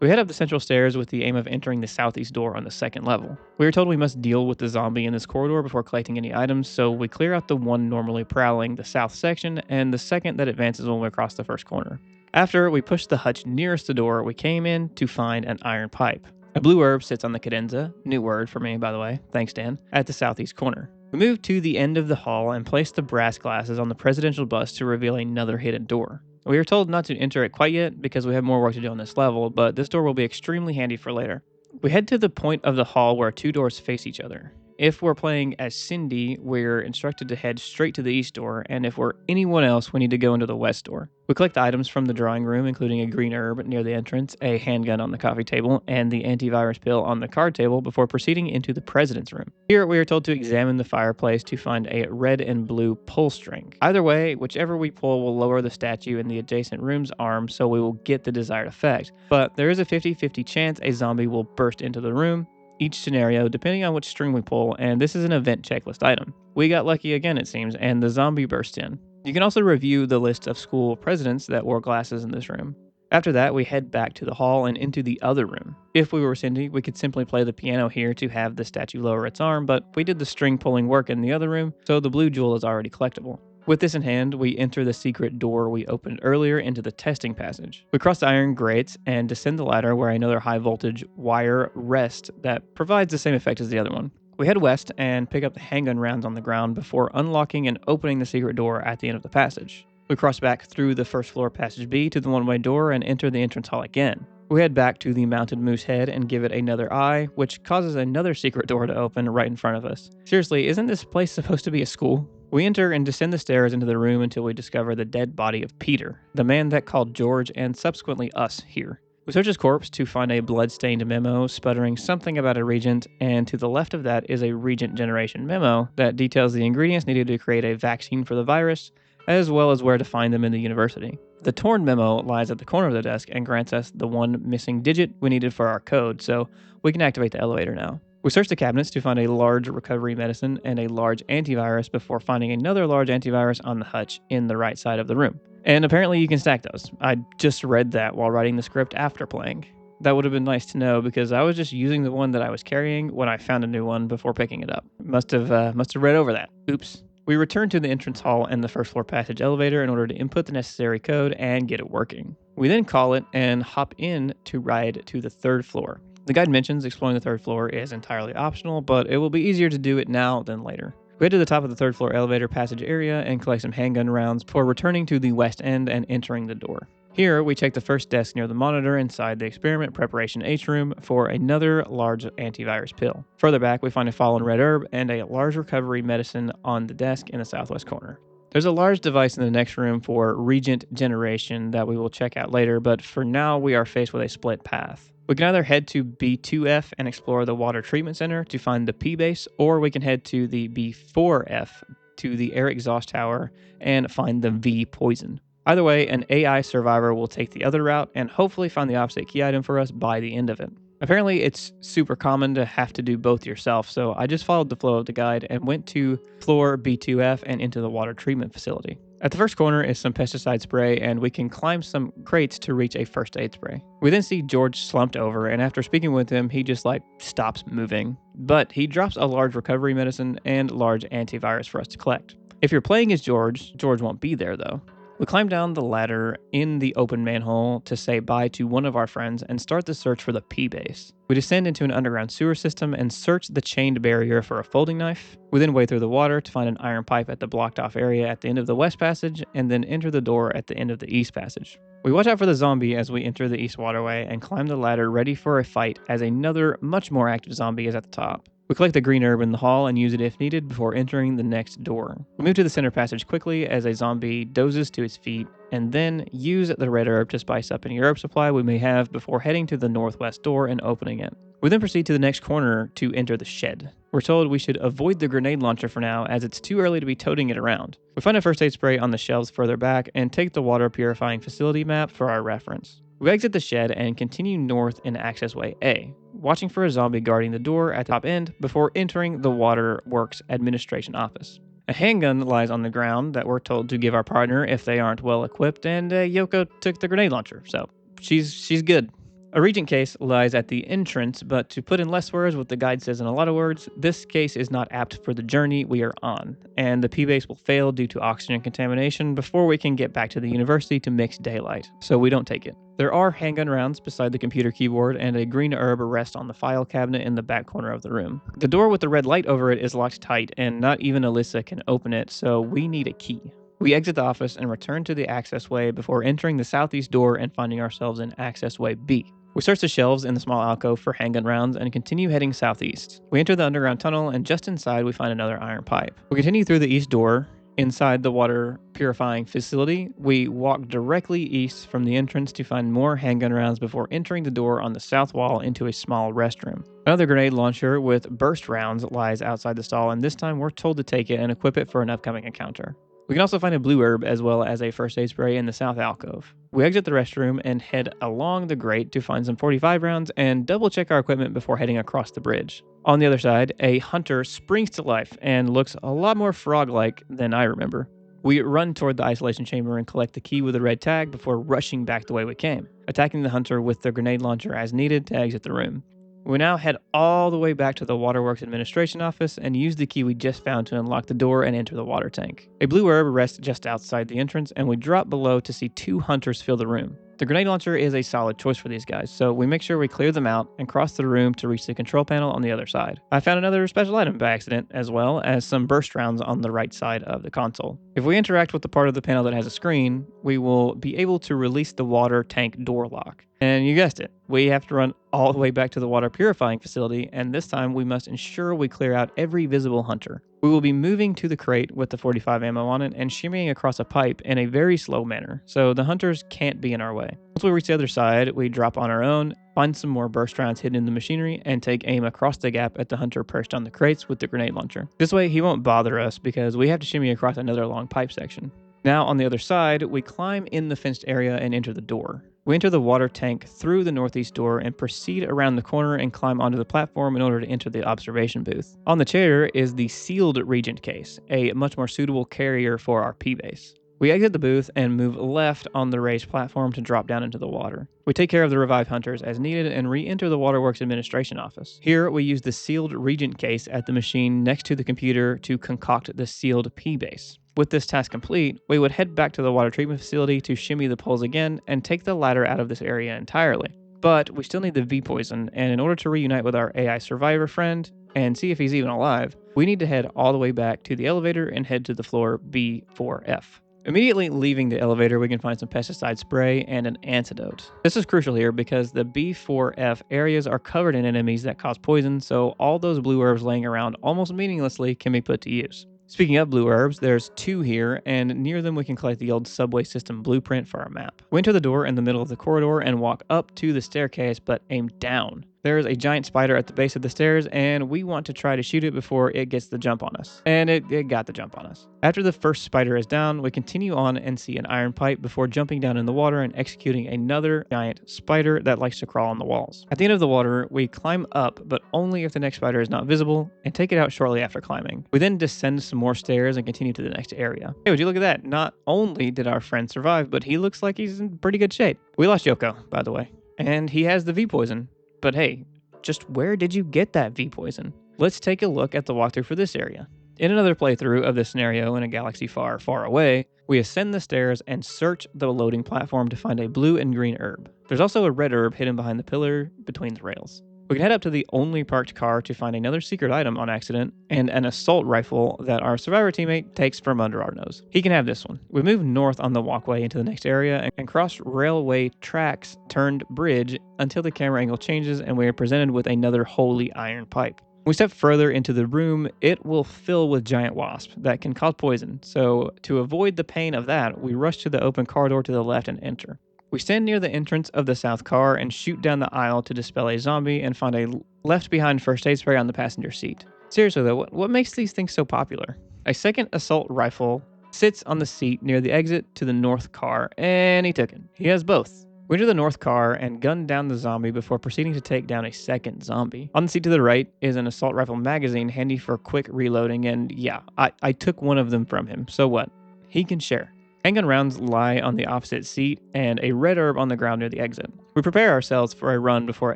We head up the central stairs with the aim of entering the southeast door on the second level. We are told we must deal with the zombie in this corridor before collecting any items, so we clear out the one normally prowling the south section, and the second that advances when we cross the first corner. After we push the hutch nearest the door we came in to find an iron pipe. A blue herb sits on the cadenza, new word for me by the way, thanks Dan, at the southeast corner. We move to the end of the hall and place the brass glasses on the presidential bust to reveal another hidden door. We are told not to enter it quite yet because we have more work to do on this level, but this door will be extremely handy for later. We head to the point of the hall where 2 doors face each other. If we're playing as Cindy, we're instructed to head straight to the east door, and if we're anyone else, we need to go into the west door. We collect items from the drawing room, including a green herb near the entrance, a handgun on the coffee table, and the antivirus pill on the card table before proceeding into the president's room. Here, we are told to examine the fireplace to find a red and blue pull string. Either way, whichever we pull will lower the statue in the adjacent room's arm, so we will get the desired effect. But there is a 50-50 chance a zombie will burst into the room, each scenario depending on which string we pull, and this is an event checklist item. We got lucky again it seems, and the zombie burst in. You can also review the list of school presidents that wore glasses in this room. After that, we head back to the hall and into the other room. If we were Cindy, we could simply play the piano here to have the statue lower its arm, but we did the string pulling work in the other room, so the blue jewel is already collectible. With this in hand, we enter the secret door we opened earlier into the testing passage. We cross the iron grates and descend the ladder where another high voltage wire rests that provides the same effect as the other one. We head west and pick up the handgun rounds on the ground before unlocking and opening the secret door at the end of the passage. We cross back through the first floor passage B to the one-way door and enter the entrance hall again. We head back to the mounted moose head and give it another eye, which causes another secret door to open right in front of us. Seriously, isn't this place supposed to be a school? We enter and descend the stairs into the room until we discover the dead body of Peter, the man that called George and subsequently us here. We search his corpse to find a blood-stained memo sputtering something about a regent, and to the left of that is a regent generation memo that details the ingredients needed to create a vaccine for the virus, as well as where to find them in the university. The torn memo lies at the corner of the desk and grants us the one missing digit we needed for our code, so we can activate the elevator now. We search the cabinets to find a large recovery medicine and a large antivirus before finding another large antivirus on the hutch in the right side of the room. And apparently you can stack those. I just read that while writing the script after playing. That would have been nice to know because I was just using the one that I was carrying when I found a new one before picking it up. Must have read over that. Oops. We return to the entrance hall and the first floor passage elevator in order to input the necessary code and get it working. We then call it and hop in to ride to the 3rd floor. The guide mentions exploring the 3rd floor is entirely optional, but it will be easier to do it now than later. We head to the top of the 3rd floor elevator passage area and collect some handgun rounds before returning to the west end and entering the door. Here, we check the first desk near the monitor inside the experiment preparation H room for another large antivirus pill. Further back, we find a fallen red herb and a large recovery medicine on the desk in the southwest corner. There's a large device in the next room for regent generation that we will check out later, but for now we are faced with a split path. We can either head to B2F and explore the water treatment center to find the P base, or we can head to the B4F to the air exhaust tower and find the V poison. Either way, an AI survivor will take the other route and hopefully find the opposite key item for us by the end of it. Apparently, it's super common to have to do both yourself, so I just followed the flow of the guide and went to floor B2F and into the water treatment facility. At the first corner is some pesticide spray, and we can climb some crates to reach a first aid spray. We then see George slumped over, and after speaking with him, he just stops moving. But he drops a large recovery medicine and large antivirus for us to collect. If you're playing as George won't be there though. We climb down the ladder in the open manhole to say bye to one of our friends and start the search for the P base. We descend into an underground sewer system and search the chained barrier for a folding knife. We then wade through the water to find an iron pipe at the blocked off area at the end of the west passage and then enter the door at the end of the east passage. We watch out for the zombie as we enter the east waterway and climb the ladder ready for a fight as another much more active zombie is at the top. We collect the green herb in the hall and use it if needed before entering the next door. We move to the center passage quickly as a zombie dozes to his feet, and then use the red herb to spice up any herb supply we may have before heading to the northwest door and opening it. We then proceed to the next corner to enter the shed. We're told we should avoid the grenade launcher for now as it's too early to be toting it around. We find a first aid spray on the shelves further back and take the water purifying facility map for our reference. We exit the shed and continue north in accessway A, watching for a zombie guarding the door at the top end before entering the Waterworks administration office. A handgun lies on the ground that we're told to give our partner if they aren't well equipped, and Yoko took the grenade launcher, so she's good. A regent case lies at the entrance, but to put in less words what the guide says in a lot of words, this case is not apt for the journey we are on, and the P-base will fail due to oxygen contamination before we can get back to the university to mix daylight, so we don't take it. There are handgun rounds beside the computer keyboard, and a green herb rests on the file cabinet in the back corner of the room. The door with the red light over it is locked tight, and not even Alyssa can open it, so we need a key. We exit the office and return to the accessway before entering the southeast door and finding ourselves in accessway B. We search the shelves in the small alcove for handgun rounds and continue heading southeast. We enter the underground tunnel, and just inside we find another iron pipe. We continue through the east door. Inside the water purifying facility, we walk directly east from the entrance to find more handgun rounds before entering the door on the south wall into a small restroom. Another grenade launcher with burst rounds lies outside the stall, and this time we're told to take it and equip it for an upcoming encounter. We can also find a blue herb as well as a first aid spray in the south alcove. We exit the restroom and head along the grate to find some 45 rounds and double check our equipment before heading across the bridge. On the other side, a hunter springs to life and looks a lot more frog-like than I remember. We run toward the isolation chamber and collect the key with a red tag before rushing back the way we came, attacking the hunter with the grenade launcher as needed to exit the room. We now head all the way back to the Waterworks administration office and use the key we just found to unlock the door and enter the water tank. A blue herb rests just outside the entrance, and we drop below to see two hunters fill the room. The grenade launcher is a solid choice for these guys, so we make sure we clear them out and cross the room to reach the control panel on the other side. I found another special item by accident, as well as some burst rounds on the right side of the console. If we interact with the part of the panel that has a screen, we will be able to release the water tank door lock. And you guessed it, we have to run all the way back to the water purifying facility, and this time we must ensure we clear out every visible hunter. We will be moving to the crate with the 45 ammo on it and shimmying across a pipe in a very slow manner, so the hunters can't be in our way. Once we reach the other side, we drop on our own, find some more burst rounds hidden in the machinery, and take aim across the gap at the hunter perched on the crates with the grenade launcher. This way he won't bother us because we have to shimmy across another long pipe section. Now on the other side, we climb in the fenced area and enter the door. We enter the water tank through the northeast door and proceed around the corner and climb onto the platform in order to enter the observation booth. On the chair is the sealed regent case, a much more suitable carrier for our P-base. We exit the booth and move left on the raised platform to drop down into the water. We take care of the revived hunters as needed and re-enter the Waterworks administration office. Here we use the sealed regent case at the machine next to the computer to concoct the sealed P-base. With this task complete, we would head back to the water treatment facility to shimmy the poles again and take the ladder out of this area entirely. But we still need the V poison, and in order to reunite with our AI survivor friend and see if he's even alive, we need to head all the way back to the elevator and head to the floor B4F. Immediately leaving the elevator, we can find some pesticide spray and an antidote. This is crucial here because the B4F areas are covered in enemies that cause poison, so all those blue herbs laying around almost meaninglessly can be put to use. Speaking of blue herbs, there's 2 here, and near them we can collect the old subway system blueprint for our map. We enter the door in the middle of the corridor and walk up to the staircase, but aim down. There's a giant spider at the base of the stairs, and we want to try to shoot it before it gets the jump on us. And it got the jump on us. After the first spider is down, we continue on and see an iron pipe before jumping down in the water and executing another giant spider that likes to crawl on the walls. At the end of the water, we climb up, but only if the next spider is not visible, and take it out shortly after climbing. We then descend some more stairs and continue to the next area. Hey, would you look at that? Not only did our friend survive, but he looks like he's in pretty good shape. We lost Yoko, by the way, and he has the V poison. But hey, just where did you get that V poison? Let's take a look at the walkthrough for this area. In another playthrough of this scenario in a galaxy far, far away, we ascend the stairs and search the loading platform to find a blue and green herb. There's also a red herb hidden behind the pillar between the rails. We can head up to the only parked car to find another secret item on accident and an assault rifle that our survivor teammate takes from under our nose. He can have this one. We move north on the walkway into the next area and cross railway tracks turned bridge until the camera angle changes and we are presented with another holy iron pipe. When we step further into the room, it will fill with giant wasps that can cause poison, so to avoid the pain of that, we rush to the open corridor to the left and enter. We stand near the entrance of the south car and shoot down the aisle to dispel a zombie and find a left-behind first aid spray on the passenger seat. Seriously though, what makes these things so popular? A second assault rifle sits on the seat near the exit to the north car, and he took it. He has both. We enter the north car and gun down the zombie before proceeding to take down a second zombie. On the seat to the right is an assault rifle magazine handy for quick reloading, and yeah, I took one of them from him, so what? He can share. Handgun rounds lie on the opposite seat and a red herb on the ground near the exit. We prepare ourselves for a run before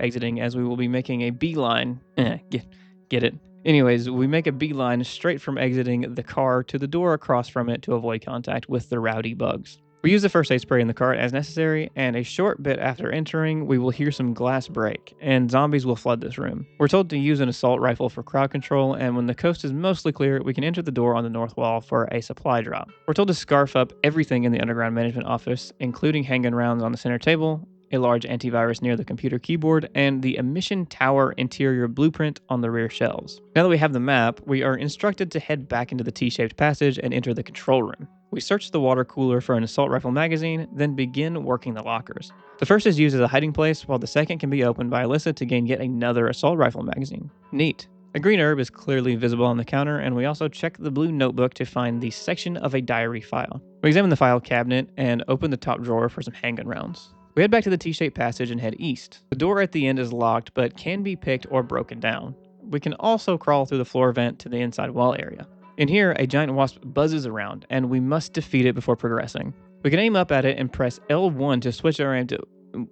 exiting as we will be making a beeline. Get it? Anyways, we make a beeline straight from exiting the car to the door across from it to avoid contact with the rowdy bugs. We use the first aid spray in the cart as necessary, and a short bit after entering, we will hear some glass break, and zombies will flood this room. We're told to use an assault rifle for crowd control, and when the coast is mostly clear, we can enter the door on the north wall for a supply drop. We're told to scarf up everything in the underground management office, including handgun rounds on the center table, a large antivirus near the computer keyboard, and the emission tower interior blueprint on the rear shelves. Now that we have the map, we are instructed to head back into the T-shaped passage and enter the control room. We search the water cooler for an assault rifle magazine, then begin working the lockers. The first is used as a hiding place, while the second can be opened by Alyssa to gain yet another assault rifle magazine. Neat. A green herb is clearly visible on the counter, and we also check the blue notebook to find the section of a diary file. We examine the file cabinet and open the top drawer for some handgun rounds. We head back to the T-shaped passage and head east. The door at the end is locked, but can be picked or broken down. We can also crawl through the floor vent to the inside wall area. In here, a giant wasp buzzes around, and we must defeat it before progressing. We can aim up at it and press L1 to switch our aim to...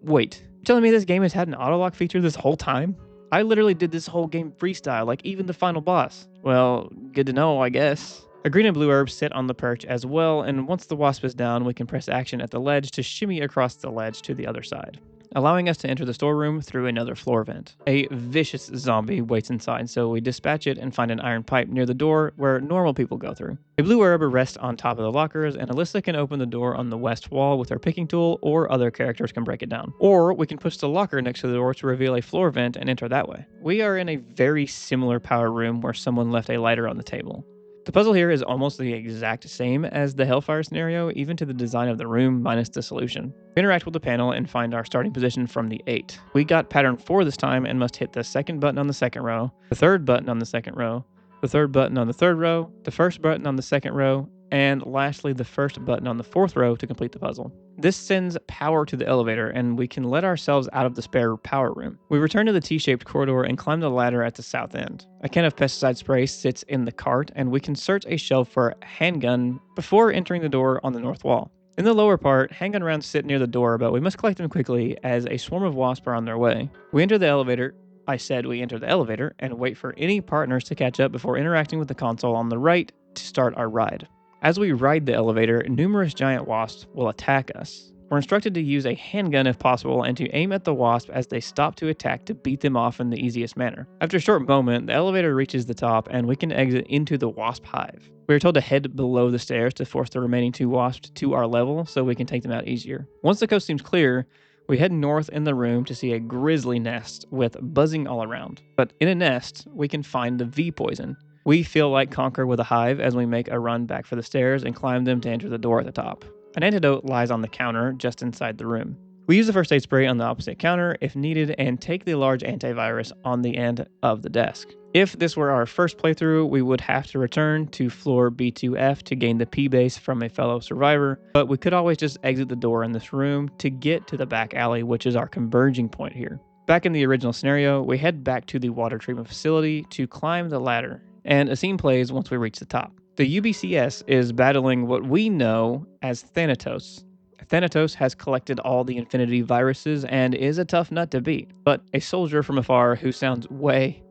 Wait, you're telling me this game has had an autolock feature this whole time? I literally did this whole game freestyle, like even the final boss. Well, good to know, I guess. A green and blue herb sit on the perch as well, and once the wasp is down, we can press action at the ledge to shimmy across the ledge to the other side, allowing us to enter the storeroom through another floor vent. A vicious zombie waits inside, so we dispatch it and find an iron pipe near the door where normal people go through. A blue herb rests on top of the lockers, and Alyssa can open the door on the west wall with her picking tool, or other characters can break it down. Or we can push the locker next to the door to reveal a floor vent and enter that way. We are in a very similar power room where someone left a lighter on the table. The puzzle here is almost the exact same as the Hellfire scenario, even to the design of the room minus the solution. We interact with the panel and find our starting position from the 8. We got pattern 4 this time and must hit the second button on the second row, the third button on the second row, the third button on the third row, the first button on the second row, and lastly the first button on the fourth row to complete the puzzle. This sends power to the elevator, and we can let ourselves out of the spare power room. We return to the T-shaped corridor and climb the ladder at the south end. A can of pesticide spray sits in the cart, and we can search a shelf for a handgun before entering the door on the north wall. In the lower part, handgun rounds sit near the door, but we must collect them quickly as a swarm of wasps are on their way. We enter the elevator. I said we enter the elevator and wait for any partners to catch up before interacting with the console on the right to start our ride. As we ride the elevator, numerous giant wasps will attack us. We're instructed to use a handgun if possible and to aim at the wasp as they stop to attack to beat them off in the easiest manner. After a short moment, the elevator reaches the top and we can exit into the wasp hive. We are told to head below the stairs to force the remaining 2 wasps to our level so we can take them out easier. Once the coast seems clear, we head north in the room to see a grisly nest with buzzing all around. But in a nest, we can find the V poison. We feel like Conquer with a hive as we make a run back for the stairs and climb them to enter the door at the top. An antidote lies on the counter just inside the room. We use the first aid spray on the opposite counter if needed and take the large antivirus on the end of the desk. If this were our first playthrough, we would have to return to floor B2F to gain the P-base from a fellow survivor, but we could always just exit the door in this room to get to the back alley, which is our converging point here. Back in the original scenario, we head back to the water treatment facility to climb the ladder, and a scene plays once we reach the top. The UBCS is battling what we know as Thanatos. Thanatos has collected all the Infinity viruses and is a tough nut to beat, but a soldier from afar who sounds way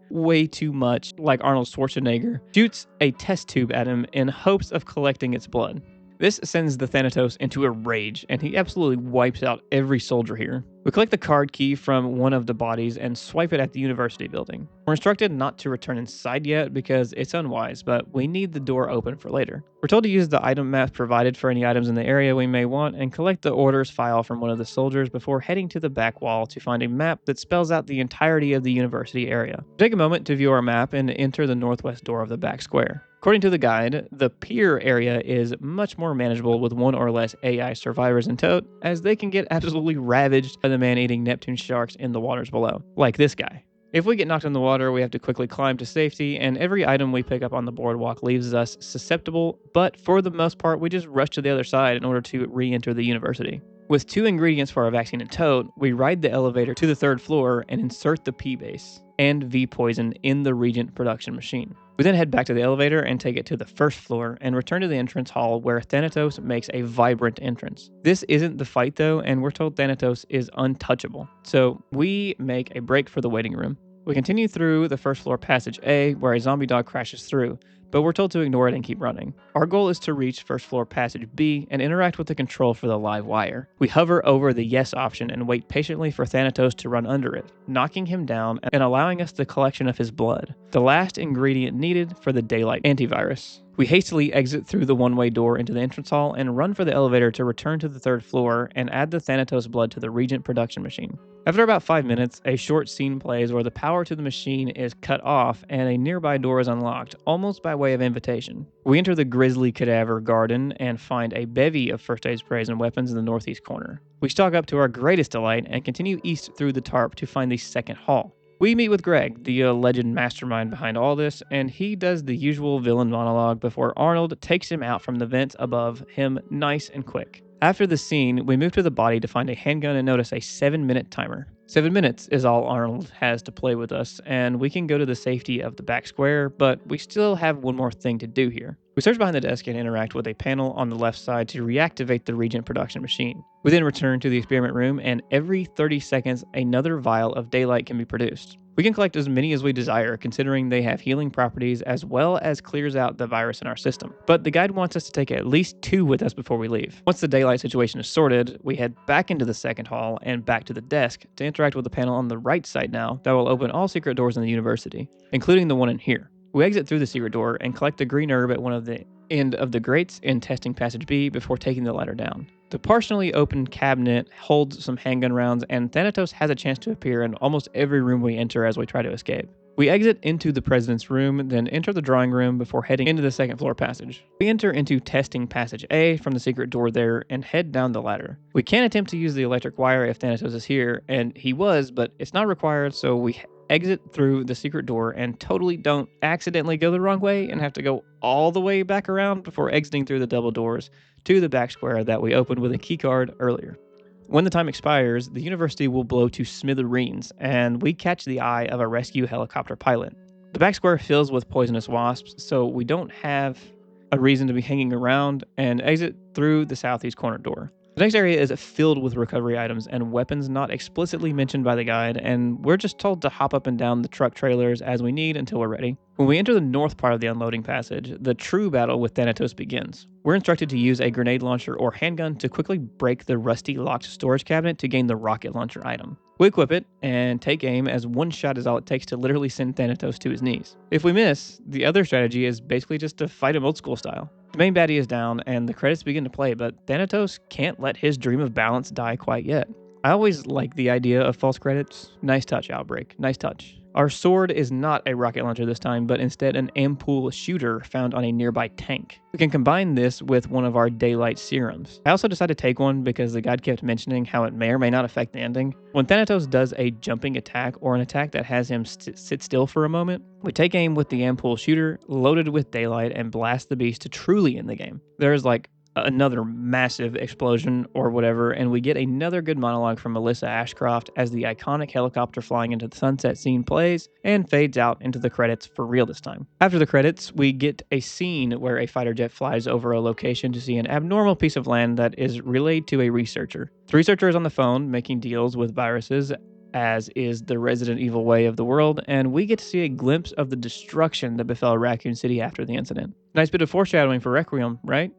too much like Arnold Schwarzenegger shoots a test tube at him in hopes of collecting its blood. This sends the Thanatos into a rage, and he absolutely wipes out every soldier here. We collect the card key from one of the bodies and swipe it at the university building. We're instructed not to return inside yet because it's unwise, but we need the door open for later. We're told to use the item map provided for any items in the area we may want and collect the orders file from one of the soldiers before heading to the back wall to find a map that spells out the entirety of the university area. Take a moment to view our map and enter the northwest door of the back square. According to the guide, the pier area is much more manageable with 1 or less AI survivors in tow, as they can get absolutely ravaged by the man-eating Neptune sharks in the waters below, like this guy. If we get knocked in the water, we have to quickly climb to safety, and every item we pick up on the boardwalk leaves us susceptible, but for the most part, we just rush to the other side in order to re-enter the university. With 2 ingredients for our vaccine in tow, we ride the elevator to the 3rd floor and insert the P-base and V-poison in the Regent production machine. We then head back to the elevator and take it to the 1st floor and return to the entrance hall where Thanatos makes a vibrant entrance. This isn't the fight though, and we're told Thanatos is untouchable. So we make a break for the waiting room. We continue through the 1st floor passage A where a zombie dog crashes through, but we're told to ignore it and keep running. Our goal is to reach 1st floor passage B and interact with the control for the live wire. We hover over the yes option and wait patiently for Thanatos to run under it, knocking him down and allowing us the collection of his blood, the last ingredient needed for the daylight antivirus. We hastily exit through the one-way door into the entrance hall and run for the elevator to return to the 3rd floor and add the Thanatos blood to the Regent production machine. After about 5 minutes, a short scene plays where the power to the machine is cut off and a nearby door is unlocked, almost by way of invitation. We enter the grisly cadaver garden and find a bevy of first aid sprays and weapons in the northeast corner. We stalk up to our greatest delight and continue east through the tarp to find the 2nd hall. We meet with Greg, the alleged mastermind behind all this, and he does the usual villain monologue before Arnold takes him out from the vents above him nice and quick. After the scene, we move to the body to find a handgun and notice a 7-minute timer. 7 minutes is all Arnold has to play with us, and we can go to the safety of the back square, but we still have one more thing to do here. We search behind the desk and interact with a panel on the left side to reactivate the Regent production machine. We then return to the experiment room, and every 30 seconds, another vial of daylight can be produced. We can collect as many as we desire, considering they have healing properties as well as clears out the virus in our system. But the guide wants us to take at least 2 with us before we leave. Once the daylight situation is sorted, we head back into the 2nd hall and back to the desk to interact with the panel on the right side now that will open all secret doors in the university, including the one in here. We exit through the secret door and collect the green herb at one of the end of the grates in testing passage B before taking the ladder down. The partially open cabinet holds some handgun rounds, and Thanatos has a chance to appear in almost every room we enter as we try to escape. We exit into the president's room, then enter the drawing room before heading into the 2nd floor passage. We enter into testing passage A from the secret door there and head down the ladder. We can attempt to use the electric wire if Thanatos is here, and he was, but it's not required, so we exit through the secret door and totally don't accidentally go the wrong way and have to go all the way back around before exiting through the double doors to the back square that we opened with a keycard earlier. When the time expires, the university will blow to smithereens, and we catch the eye of a rescue helicopter pilot. The back square fills with poisonous wasps, so we don't have a reason to be hanging around and exit through the southeast corner door. The next area is filled with recovery items and weapons not explicitly mentioned by the guide, and we're just told to hop up and down the truck trailers as we need until we're ready. When we enter the north part of the unloading passage, the true battle with Thanatos begins. We're instructed to use a grenade launcher or handgun to quickly break the rusty locked storage cabinet to gain the rocket launcher item. We equip it and take aim, as one shot is all it takes to literally send Thanatos to his knees. If we miss, the other strategy is basically just to fight him old school style. The main baddie is down and the credits begin to play, but Thanatos can't let his dream of balance die quite yet. I always like the idea of false credits. Nice touch, Outbreak. Nice touch. Our sword is not a rocket launcher this time, but instead an ampoule shooter found on a nearby tank. We can combine this with one of our daylight serums. I also decided to take one because the guide kept mentioning how it may or may not affect the ending. When Thanatos does a jumping attack or an attack that has him sit still for a moment, we take aim with the ampoule shooter, loaded with daylight, and blast the beast to truly end the game. There's like another massive explosion or whatever, and we get another good monologue from Melissa Ashcroft as the iconic helicopter flying into the sunset scene plays and fades out into the credits for real this time. After the credits, we get a scene where a fighter jet flies over a location to see an abnormal piece of land that is relayed to a researcher. The researcher is on the phone making deals with viruses, as is the Resident Evil way of the world, and we get to see a glimpse of the destruction that befell Raccoon City after the incident. Nice bit of foreshadowing for Requiem, right?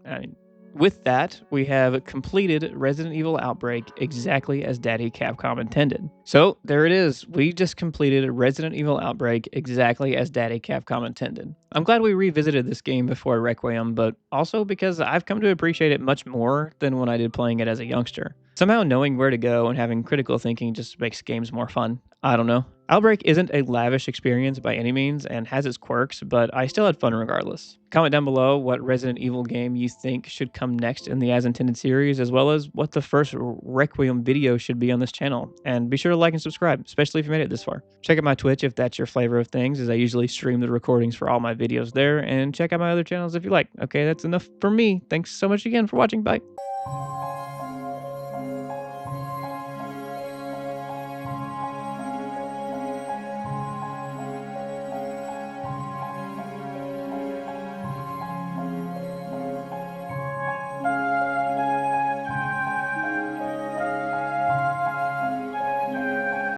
With that, we have completed Resident Evil Outbreak exactly as Daddy Capcom intended. So there it is. We just completed Resident Evil Outbreak exactly as Daddy Capcom intended. I'm glad we revisited this game before Requiem, but also because I've come to appreciate it much more than when I did playing it as a youngster. Somehow knowing where to go and having critical thinking just makes games more fun. I don't know. Outbreak isn't a lavish experience by any means and has its quirks, but I still had fun regardless. Comment down below what Resident Evil game you think should come next in the As Intended series, as well as what the first Requiem video should be on this channel. And be sure to like and subscribe, especially if you made it this far. Check out my Twitch if that's your flavor of things, as I usually stream the recordings for all my videos there, and check out my other channels if you like. Okay, that's enough for me. Thanks so much again for watching. Bye.